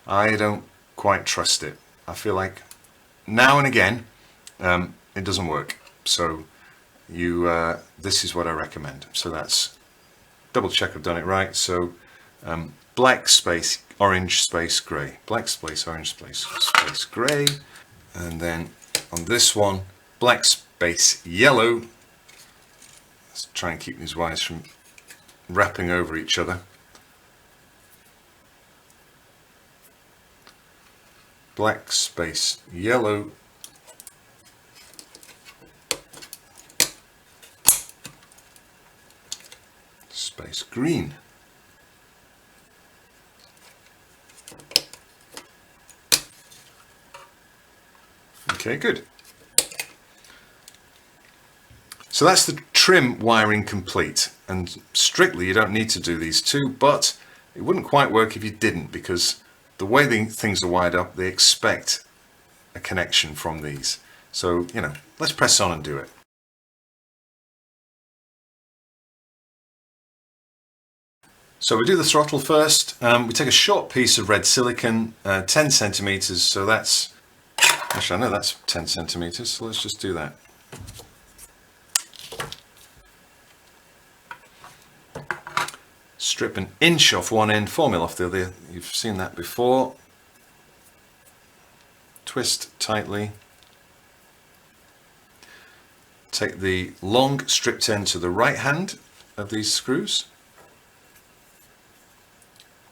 I don't quite trust it. I feel like now and again it doesn't work. So this is what I recommend. So that's double check I've done it right. So black space orange space grey, black space orange space grey, and then on this one black space yellow. Let's try and keep these wires from wrapping over each other. Black space yellow, space green. Okay, good. So that's the trim wiring complete, and strictly you don't need to do these 2, but it wouldn't quite work if you didn't, because the way things are wired up, they expect a connection from these. So, you know, let's press on and do it. So we do the throttle first. We take a short piece of red silicon, 10 centimeters, so that's, actually I know that's 10 centimeters, so let's just do that. Strip an inch off one end, 4mm off the other. You've seen that before. Twist tightly. Take the long stripped end to the right hand of these screws.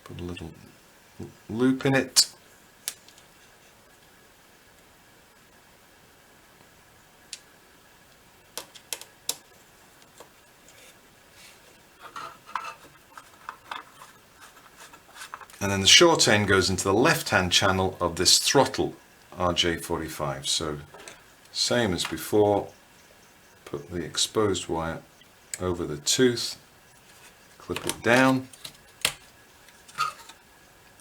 Put a little loop in it. And then the short end goes into the left-hand channel of this throttle RJ45. So same as before, put the exposed wire over the tooth, clip it down.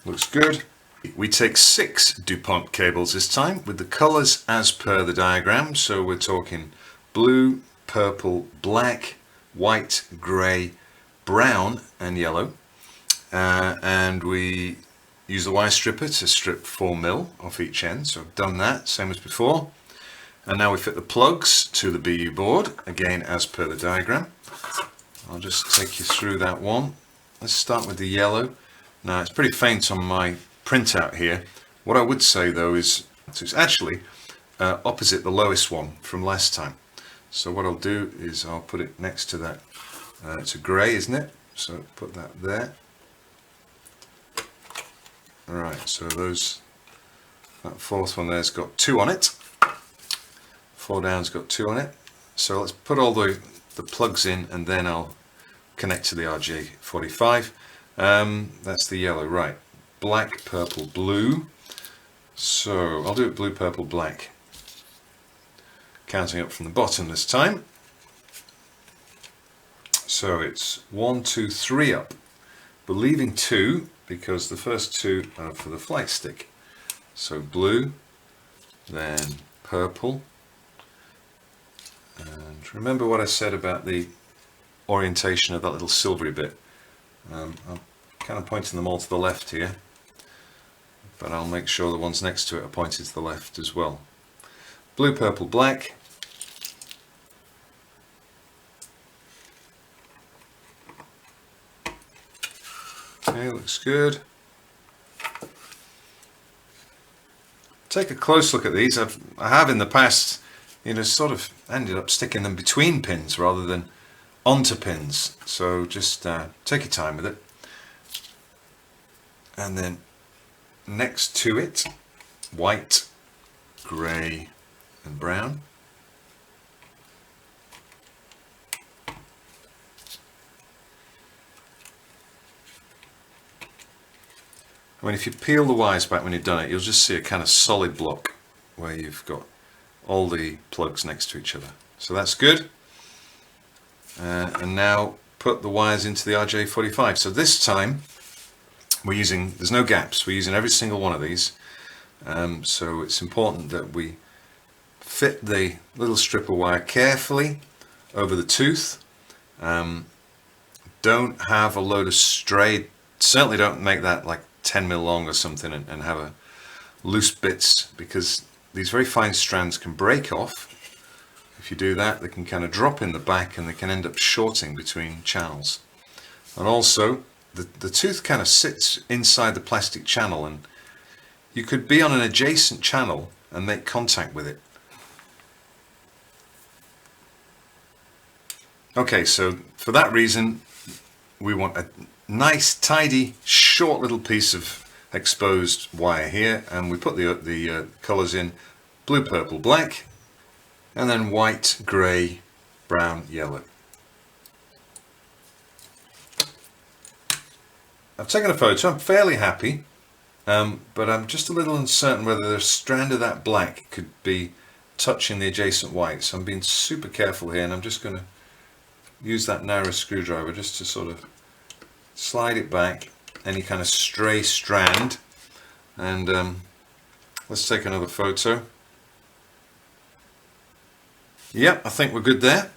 Looks good. We take 6 DuPont cables this time with the colors as per the diagram. So we're talking blue, purple, black, white, grey, brown and yellow. And we use the wire stripper to strip 4mm off each end, so I've done that, same as before. And now we fit the plugs to the BU board, again as per the diagram. I'll just take you through that one. Let's start with the yellow. Now it's pretty faint on my printout here. What I would say though is it's actually opposite the lowest one from last time. So what I'll do is I'll put it next to that. It's a grey, isn't it? So put that there. Alright, so that fourth one there's got 2 on it. 4 down's got 2 on it. So let's put all the plugs in and then I'll connect to the RJ45. That's the yellow, right. Black, purple, blue. So I'll do it blue, purple, black. Counting up from the bottom this time. So it's 1, 2, 3 up. But leaving 2 because the first 2 are for the flight stick. So blue, then purple. And remember what I said about the orientation of that little silvery bit. I'm kind of pointing them all to the left here, but I'll make sure the ones next to it are pointed to the left as well. Blue, purple, black. Okay, looks good. Take a close look at these. I have in the past, sort of ended up sticking them between pins rather than onto pins. So just take your time with it. And then next to it, white, grey and brown. I mean, if you peel the wires back when you've done it, you'll just see a kind of solid block where you've got all the plugs next to each other. So that's good. And now put the wires into the RJ45. So this time we're using, there's no gaps, we're using every single one of these. So it's important that we fit the little strip of wire carefully over the tooth. Don't have a load of stray, certainly don't make that like 10 mil long or something and have a loose bits, because these very fine strands can break off. If you do that, they can kind of drop in the back and they can end up shorting between channels. And also the tooth kind of sits inside the plastic channel, and you could be on an adjacent channel and make contact with it. Okay, so for that reason we want a nice tidy short little piece of exposed wire here, and we put the colors in blue, purple, black, and then white, grey, brown, yellow. I've taken a photo. I'm fairly happy, but I'm just a little uncertain whether the strand of that black could be touching the adjacent white, so I'm being super careful here, and I'm just going to use that narrow screwdriver just to sort of slide it back, any kind of stray strand, and let's take another photo. Yep, I think we're good there.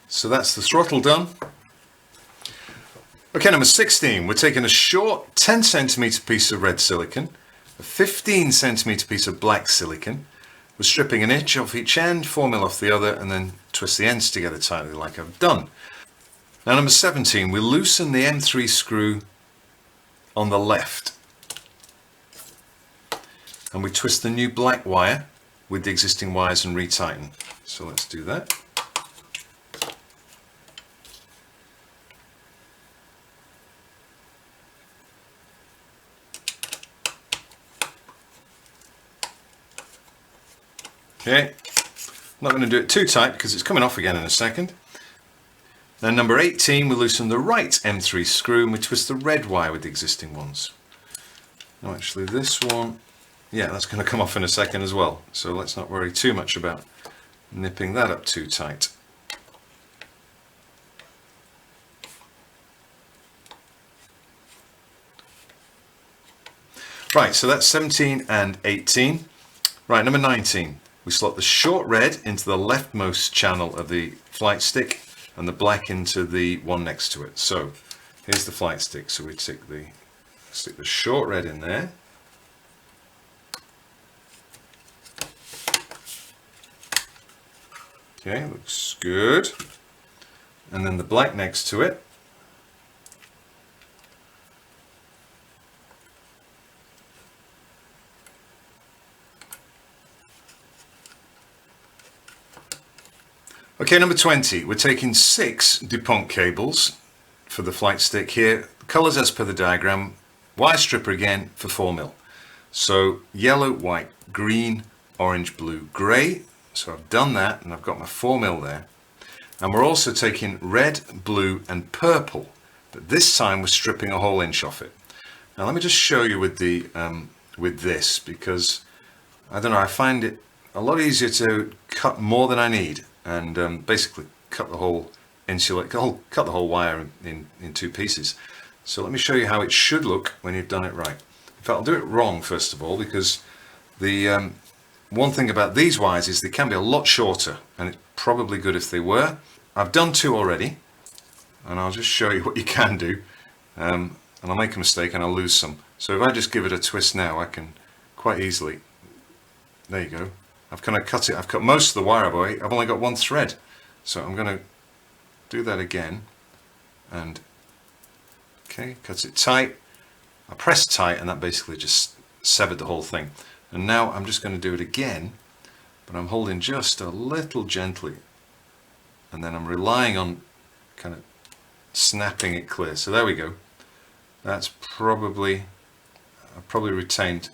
So that's the throttle done. Okay, number 16, we're taking a short 10 centimeter piece of red silicon, a 15 centimeter piece of black silicon. We're stripping an inch off each end, 4 mil off the other, and then twist the ends together tightly like I've done. Now number 17, we loosen the M3 screw on the left, and we twist the new black wire with the existing wires and retighten. So let's do that. Okay, I'm not going to do it too tight because it's coming off again in a second. Then number 18, we loosen the right M3 screw and we twist the red wire with the existing ones. Now actually this one, yeah, that's going to come off in a second as well, so let's not worry too much about nipping that up too tight. Right, so that's 17 and 18. Right, number 19. We slot the short red into the leftmost channel of the flight stick and the black into the one next to it. So here's the flight stick. So we stick the short red in there. Okay, looks good. And then the black next to it. Okay, number 20, we're taking 6 DuPont cables for the flight stick here. Colors as per the diagram. Wire stripper again for 4mm. So yellow, white, green, orange, blue, grey. So I've done that and I've got my 4mm there. And we're also taking red, blue and purple. But this time we're stripping a whole inch off it. Now let me just show you with the with this, because I don't know, I find it a lot easier to cut more than I need and basically cut the whole cut the whole wire in 2 pieces. So let me show you how it should look when you've done it right. In fact, I'll do it wrong first of all, because the one thing about these wires is they can be a lot shorter, and it's probably good if they were. I've done 2 already, and I'll just show you what you can do. And I'll make a mistake and I'll lose some. So if I just give it a twist now, I can quite easily, there you go. I've kind of cut it, I've cut most of the wire away, I've only got 1 thread. So I'm going to do that again, and okay, cut it tight. I pressed tight and that basically just severed the whole thing. And now I'm just going to do it again, but I'm holding just a little gently, and then I'm relying on kind of snapping it clear. So there we go. That's probably, I've probably retained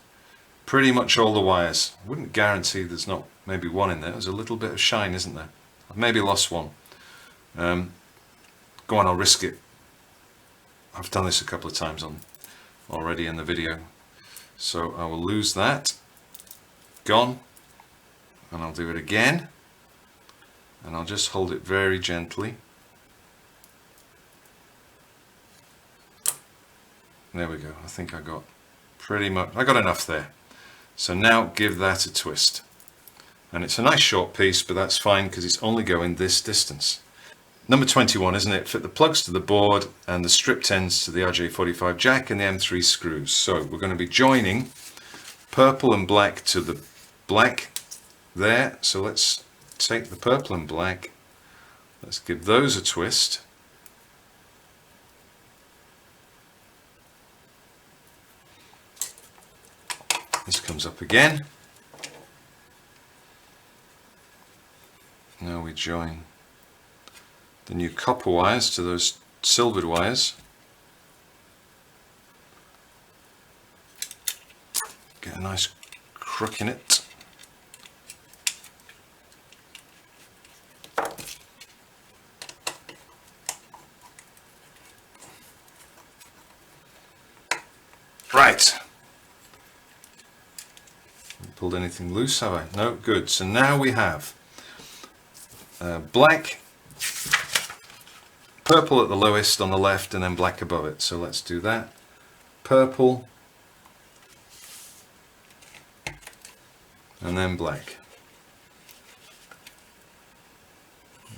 pretty much all the wires. I wouldn't guarantee there's not maybe one in there. There's a little bit of shine, isn't there? I've maybe lost one. Go on, I'll risk it. I've done this a couple of times already in the video. So I will lose that. Gone. And I'll do it again. And I'll just hold it very gently. There we go. I think I got pretty much, I got enough there. So now give that a twist. And it's a nice short piece, but that's fine because it's only going this distance. Number 21, isn't it? Fit the plugs to the board and the stripped ends to the RJ45 jack and the M3 screws. So we're going to be joining purple and black to the black there. So let's take the purple and black. Let's give those a twist. This comes up again. Now we join the new copper wires to those silvered wires. Get a nice crook in it. Right. Pulled anything loose, have I? No, good. So now we have black, purple at the lowest on the left, and then black above it. So let's do that. Purple, and then black.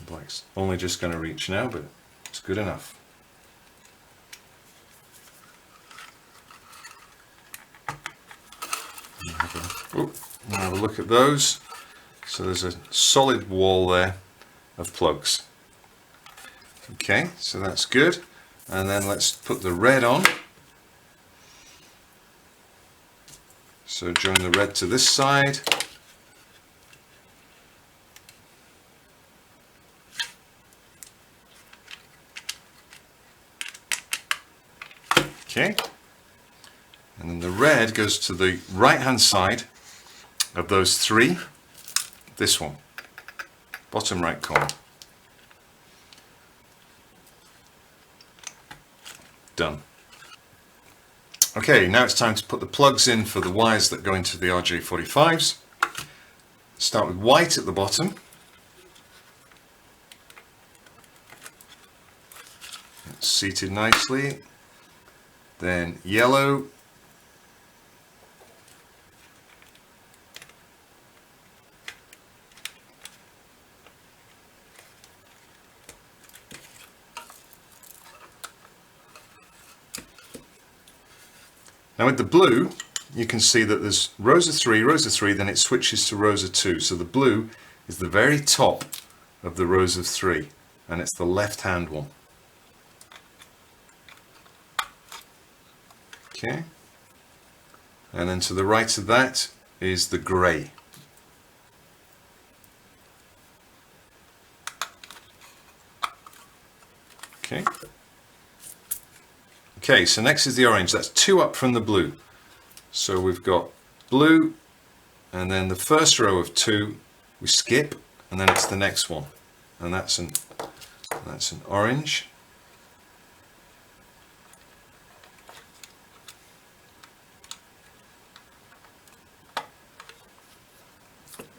Black's only just going to reach now, but it's good enough. Now have a look at those. So there's a solid wall there of plugs. Okay, so that's good. And then let's put the red on. So join the red to this side. Okay. And then the red goes to the right hand side of those 3. This one, bottom right corner. Done. Okay, now it's time to put the plugs in for the wires that go into the RJ45s. Start with white at the bottom. It's seated nicely. Then yellow. Now with the blue, you can see that there's rows of 3, then it switches to rows of 2. So the blue is the very top of the rows of 3, and it's the left-hand one. Okay, and then to the right of that is the grey. Okay. Okay, so next is the orange. That's 2 up from the blue. So we've got blue, and then the first row of 2 we skip, and then it's the next one, and that's an orange.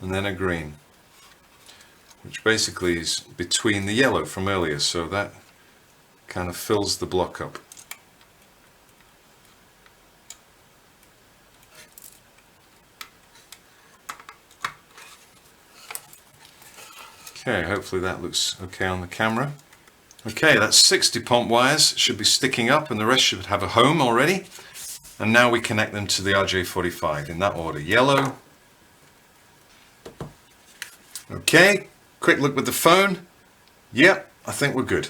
And then a green, which basically is between the yellow from earlier, so that kind of fills the block up. Okay, hopefully that looks okay on the camera. Okay, that's 60 pump wires, should be sticking up, and the rest should have a home already. And now we connect them to the RJ45 in that order. Yellow. Okay, quick look with the phone. Yep, I think we're good.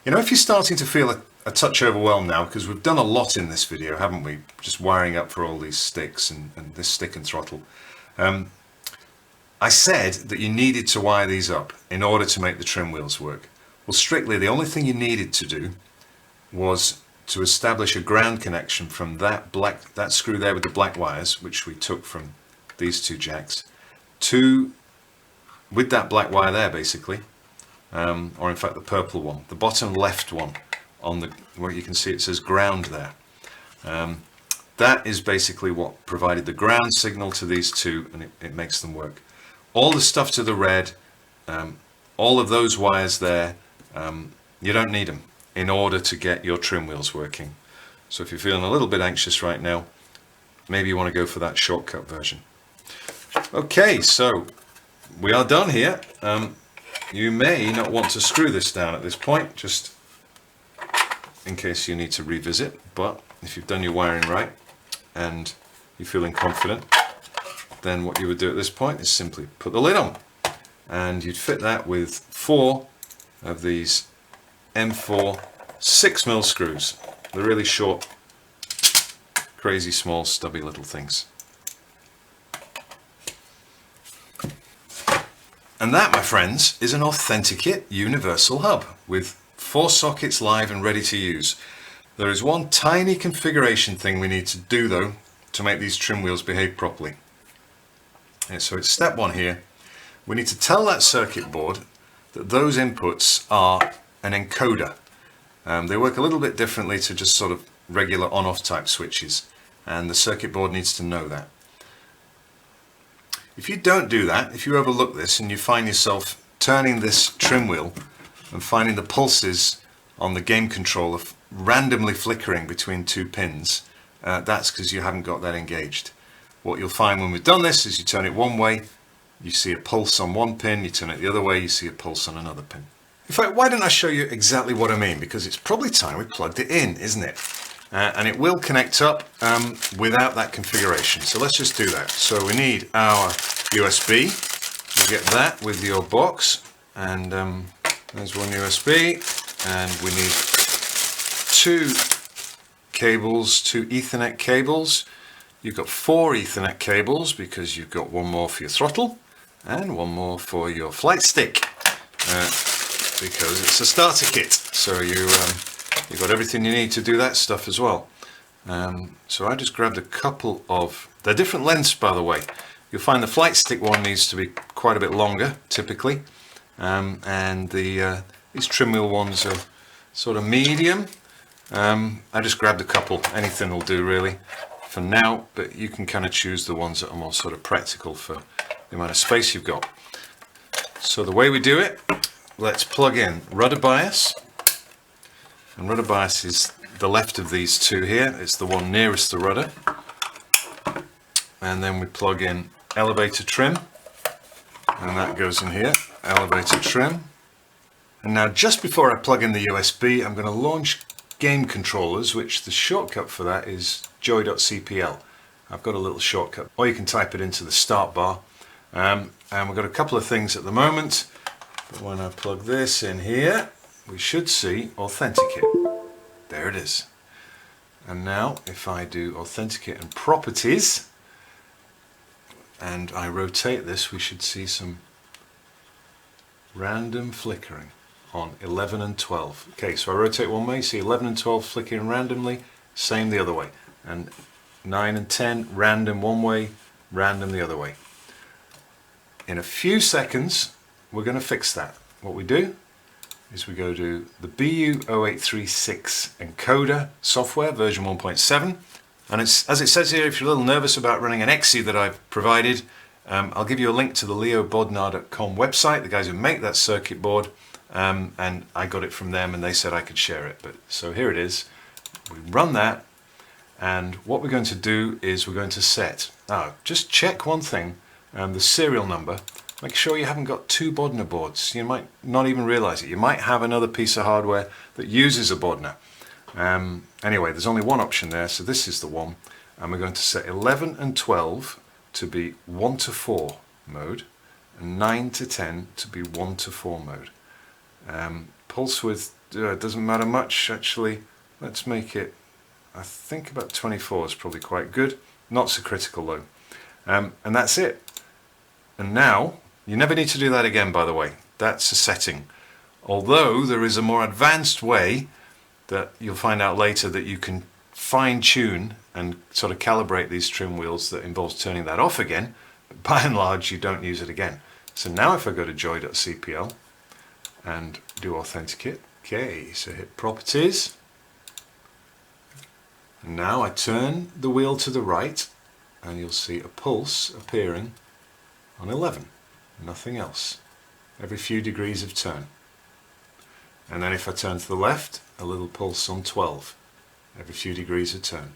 You know, if you're starting to feel a touch overwhelmed now, because we've done a lot in this video, haven't we? Just wiring up for all these sticks and this stick and throttle. I said that you needed to wire these up in order to make the trim wheels work. Well, strictly, the only thing you needed to do was to establish a ground connection from that screw there with the black wires, which we took from these 2 jacks, with that black wire there, basically, or in fact the purple one, the bottom left one, on the where you can see it says ground there. That is basically what provided the ground signal to these 2, and it makes them work. All the stuff to the red, all of those wires there, you don't need them in order to get your trim wheels working. So if you're feeling a little bit anxious right now, maybe you want to go for that shortcut version. Okay, so we are done here. You may not want to screw this down at this point, just in case you need to revisit, but if you've done your wiring right and you're feeling confident, then what you would do at this point is simply put the lid on, and you'd fit that with 4 of these M4 6mm screws. They're really short, crazy small, stubby little things. And that, my friends, is an AuthentiKit universal hub with 4 sockets live and ready to use. There is one tiny configuration thing we need to do though to make these trim wheels behave properly. And so it's step 1 here. We need to tell that circuit board that those inputs are an encoder. They work a little bit differently to just sort of regular on-off type switches, and the circuit board needs to know that. If you don't do that, if you overlook this and you find yourself turning this trim wheel and finding the pulses on the game controller randomly flickering between 2 pins, that's because you haven't got that engaged. What you'll find when we've done this is you turn it one way, you see a pulse on one pin, you turn it the other way, you see a pulse on another pin. In fact, why don't I show you exactly what I mean, because it's probably time we plugged it in, isn't it? And it will connect up without that configuration. So let's just do that. So we need our USB. You get that with your box, and there's one USB, and we need 2 cables, 2 Ethernet cables. You've got 4 Ethernet cables because you've got 1 more for your throttle and 1 more for your flight stick, because it's a starter kit. So you've got everything you need to do that stuff as well. So I just grabbed a couple of, they're different lengths by the way. You'll find the flight stick one needs to be quite a bit longer typically, and these trim wheel ones are sort of medium. I just grabbed a couple, anything will do really for now, but you can kind of choose the ones that are more sort of practical for the amount of space you've got. So the way we do it, let's plug in rudder bias, and rudder bias is the left of these 2 here. It's the one nearest the rudder, and then we plug in elevator trim, and that goes in here, elevator trim. And now just before I plug in the USB, I'm going to launch game controllers, which the shortcut for that is joy.cpl. I've got a little shortcut, or you can type it into the start bar. And we've got a couple of things at the moment, but when I plug this in here, we should see AuthentiKit. There it is. And now if I do AuthentiKit and properties, and I rotate this, we should see some random flickering on 11 and 12. Okay, so I rotate one way, you see 11 and 12 flickering randomly, same the other way. And 9 and 10, random one way, random the other way. In a few seconds, we're going to fix that. What we do is we go to the BU0836 encoder software, version 1.7. And it's, as it says here, if you're a little nervous about running an exe that I've provided, I'll give you a link to the leobodnar.com website, the guys who make that circuit board, and I got it from them and they said I could share it. But so here it is. We run that, and what we're going to do is we're going to set, just check one thing, the serial number. Make sure you haven't got two Bodnar boards. You might not even realize it. You might have another piece of hardware that uses a Bodnar. Anyway, there's only one option there, so this is the one. And we're going to set 11 and 12 to be 1 to 4 mode, and 9 to 10 to be 1 to 4 mode. Pulse width, it doesn't matter much actually. Let's make it, I think about 24 is probably quite good. Not so critical though. And that's it. And now, you never need to do that again, by the way. That's a setting. Although there is a more advanced way that you'll find out later that you can fine-tune and sort of calibrate these trim wheels that involves turning that off again. But by and large, you don't use it again. So now if I go to joy.cpl and do AuthentiKit, okay, so hit Properties. And now I turn the wheel to the right and you'll see a pulse appearing on 11. Nothing else. Every few degrees of turn. And then if I turn to the left, a little pulse on 12. Every few degrees of turn.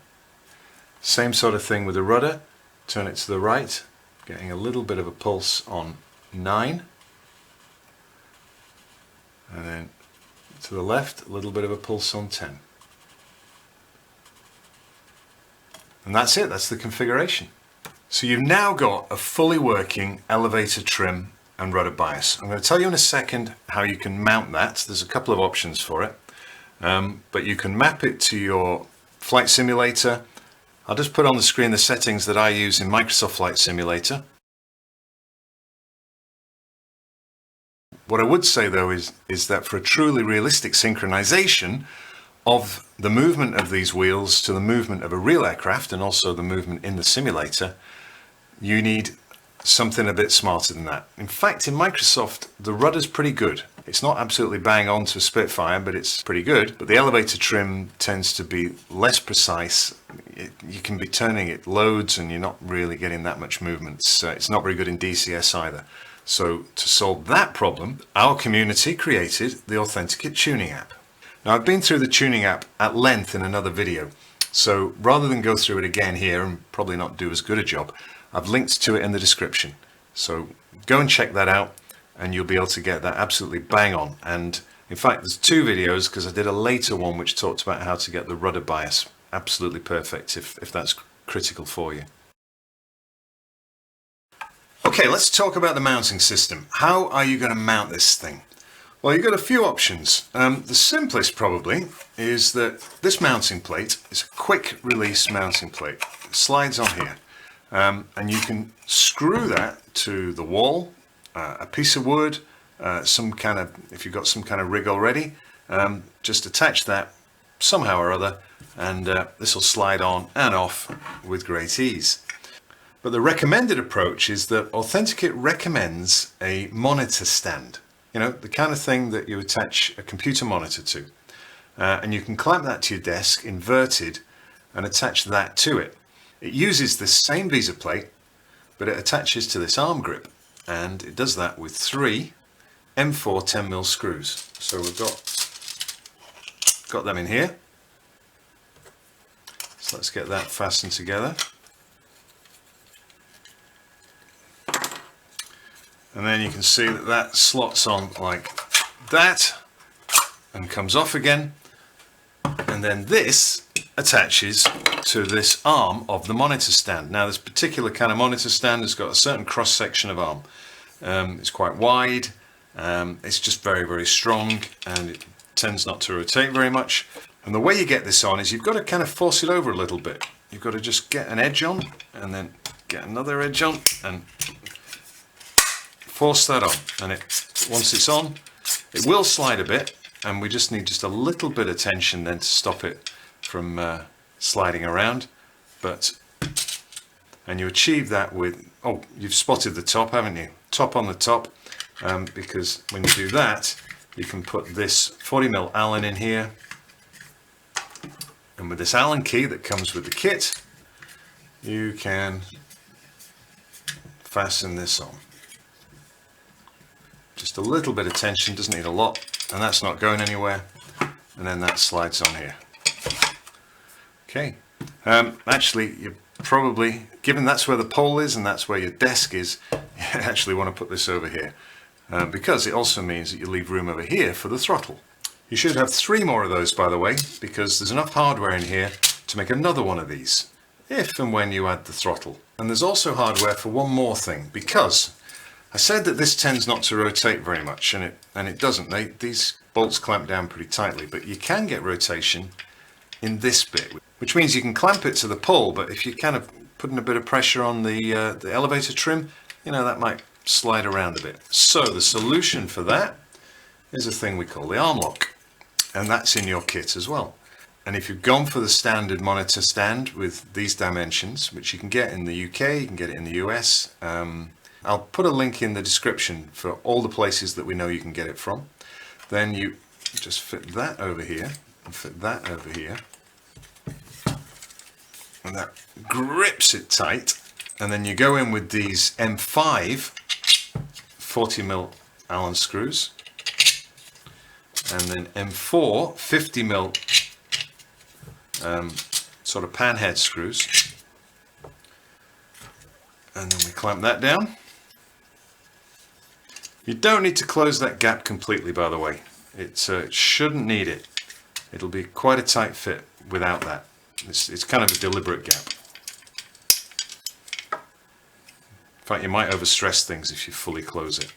Same sort of thing with the rudder. Turn it to the right, getting a little bit of a pulse on 9. And then to the left, a little bit of a pulse on 10. And that's it, that's the configuration. So you've now got a fully working elevator trim and rudder bias. I'm going to tell you in a second how you can mount that. There's a couple of options for it. But you can map it to your flight simulator. I'll just put on the screen the settings that I use in Microsoft Flight Simulator. What I would say though is that for a truly realistic synchronization of the movement of these wheels to the movement of a real aircraft and also the movement in the simulator, you need something a bit smarter than that. In fact, in Microsoft, the rudder's pretty good. It's not absolutely bang on to Spitfire, but it's pretty good. But the elevator trim tends to be less precise. You can be turning it loads and you're not really getting that much movement. It's not very good in DCS either. So to solve that problem, our community created the AuthentiKit tuning app. Now I've been through the tuning app at length in another video. So rather than go through it again here and probably not do as good a job, I've linked to it in the description. So go and check that out and you'll be able to get that absolutely bang on. And in fact, there's two videos because I did a later one which talked about how to get the rudder bias absolutely perfect if that's critical for you. Okay, let's talk about the mounting system. How are you going to mount this thing? Well, you've got a few options. The simplest probably is that this mounting plate is a quick release mounting plate. It slides on here. And you can screw that to the wall, a piece of wood, some kind of, if you've got some kind of rig already, just attach that somehow or other, and this will slide on and off with great ease. But the recommended approach is that AuthentiKit recommends a monitor stand. You know, the kind of thing that you attach a computer monitor to. And you can clamp that to your desk inverted and attach that to it. It uses the same Visa plate, but it attaches to this arm grip, and it does that with 3 M4 10mm screws. So we've got them in here. So let's get that fastened together. And then you can see that that slots on like that and comes off again. And then this attaches to this arm of the monitor stand. Now this particular kind of monitor stand has got a certain cross section of arm. It's quite wide, it's just very, very strong, and it tends not to rotate very much. And the way you get this on is you've got to kind of force it over a little bit. You've got to just get an edge on and then get another edge on and force that on. And once it's on, it will slide a bit, and we just need just a little bit of tension then to stop it from sliding around. And you achieve that with, oh, you've spotted the top, haven't you? Top on the top, because when you do that, you can put this 40mm Allen in here, and with this Allen key that comes with the kit, you can fasten this on. Just a little bit of tension, doesn't need a lot, and that's not going anywhere, and then that slides on here. Okay, actually you probably, given that's where the pole is and that's where your desk is, you actually want to put this over here, because it also means that you leave room over here for the throttle. You should have 3 more of those, by the way, because there's enough hardware in here to make another one of these, if and when you add the throttle. And there's also hardware for one more thing, because I said that this tends not to rotate very much, and it doesn't. These bolts clamp down pretty tightly, but you can get rotation in this bit, which means you can clamp it to the pole, but if you're kind of putting a bit of pressure on the elevator trim, you know, that might slide around a bit. So the solution for that is a thing we call the arm lock, and that's in your kit as well. And if you've gone for the standard monitor stand with these dimensions, which you can get in the UK, you can get it in the US, I'll put a link in the description for all the places that we know you can get it from. Then you just fit that over here and fit that over here, and that grips it tight. And then you go in with these M5 40mm Allen screws, and then M4 50mm sort of panhead screws, and then we clamp that down. You don't need to close that gap completely, by the way. It shouldn't need it. It'll be quite a tight fit without that. It's kind of a deliberate gap. In fact, you might overstress things if you fully close it.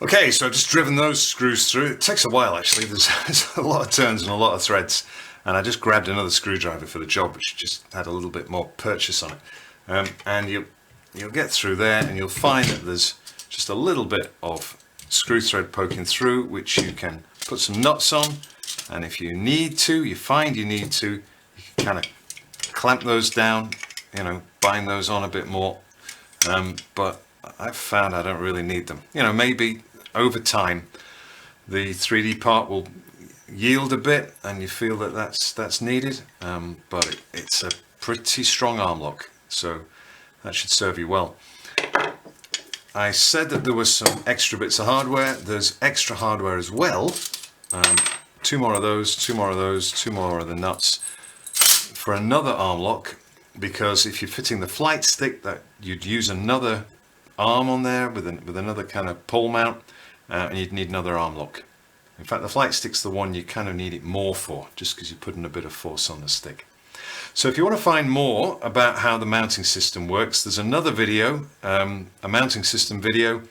Okay, so I've just driven those screws through. It takes a while, actually. There's a lot of turns and a lot of threads. And I just grabbed another screwdriver for the job, which just had a little bit more purchase on it. And you'll get through there, and you'll find that there's just a little bit of screw thread poking through, which you can put some nuts on. And if you need to, you find you need to, you can kind of clamp those down, you know, bind those on a bit more. But I've found I don't really need them. You know, maybe over time the 3D part will yield a bit and you feel that that's needed, but it's a pretty strong arm lock, so that should serve you well. I said that there was some extra bits of hardware. There's extra hardware as well. 2 more of those, 2 more of those, 2 more of the nuts for another arm lock, because if you're fitting the flight stick, that you'd use another arm on there with another kind of pole mount, and you'd need another arm lock. In fact, the flight stick's the one you kind of need it more for, just because you're putting a bit of force on the stick. So if you want to find more about how the mounting system works, there's another video, a mounting system video.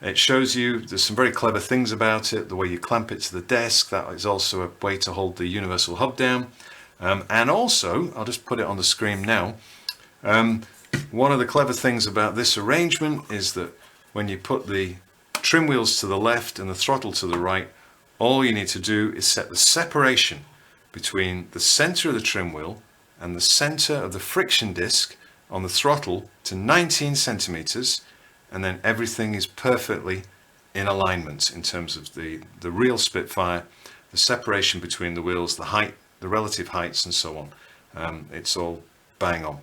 It shows you, there's some very clever things about it, the way you clamp it to the desk. That is also a way to hold the universal hub down. And also, I'll just put it on the screen now, one of the clever things about this arrangement is that when you put the trim wheels to the left and the throttle to the right, all you need to do is set the separation between the center of the trim wheel and the center of the friction disc on the throttle to 19 centimeters, and then everything is perfectly in alignment in terms of the real Spitfire, the separation between the wheels, the height, the relative heights, and so on. It's all bang on.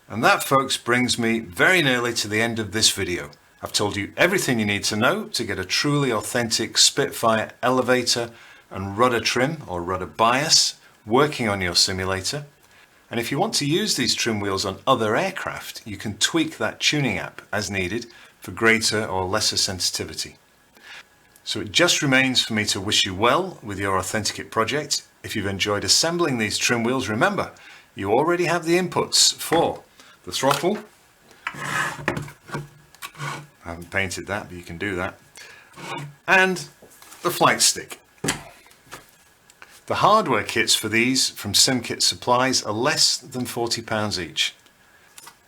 And that, folks, brings me very nearly to the end of this video. I've told you everything you need to know to get a truly authentic Spitfire elevator and rudder trim or rudder bias working on your simulator. And if you want to use these trim wheels on other aircraft, you can tweak that tuning app as needed for greater or lesser sensitivity. So it just remains for me to wish you well with your AuthentiKit project. If you've enjoyed assembling these trim wheels, remember, you already have the inputs for the throttle. I haven't painted that, but you can do that. And the flight stick. The hardware kits for these from SimKit Supplies are less than £40 each.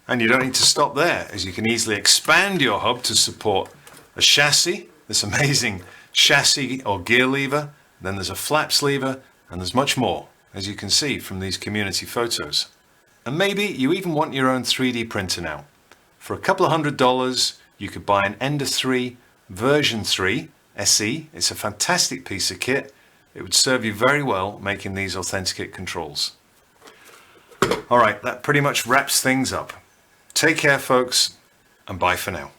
And you don't need to stop there, as you can easily expand your hub to support a chassis, this amazing chassis or gear lever, then there's a flaps lever, and there's much more, as you can see from these community photos. And maybe you even want your own 3D printer now. For a couple of $100, you could buy an Ender 3 version 3 SE. It's a fantastic piece of kit. It would serve you very well making these AuthentiKit controls. All right, that pretty much wraps things up. Take care, folks, and bye for now.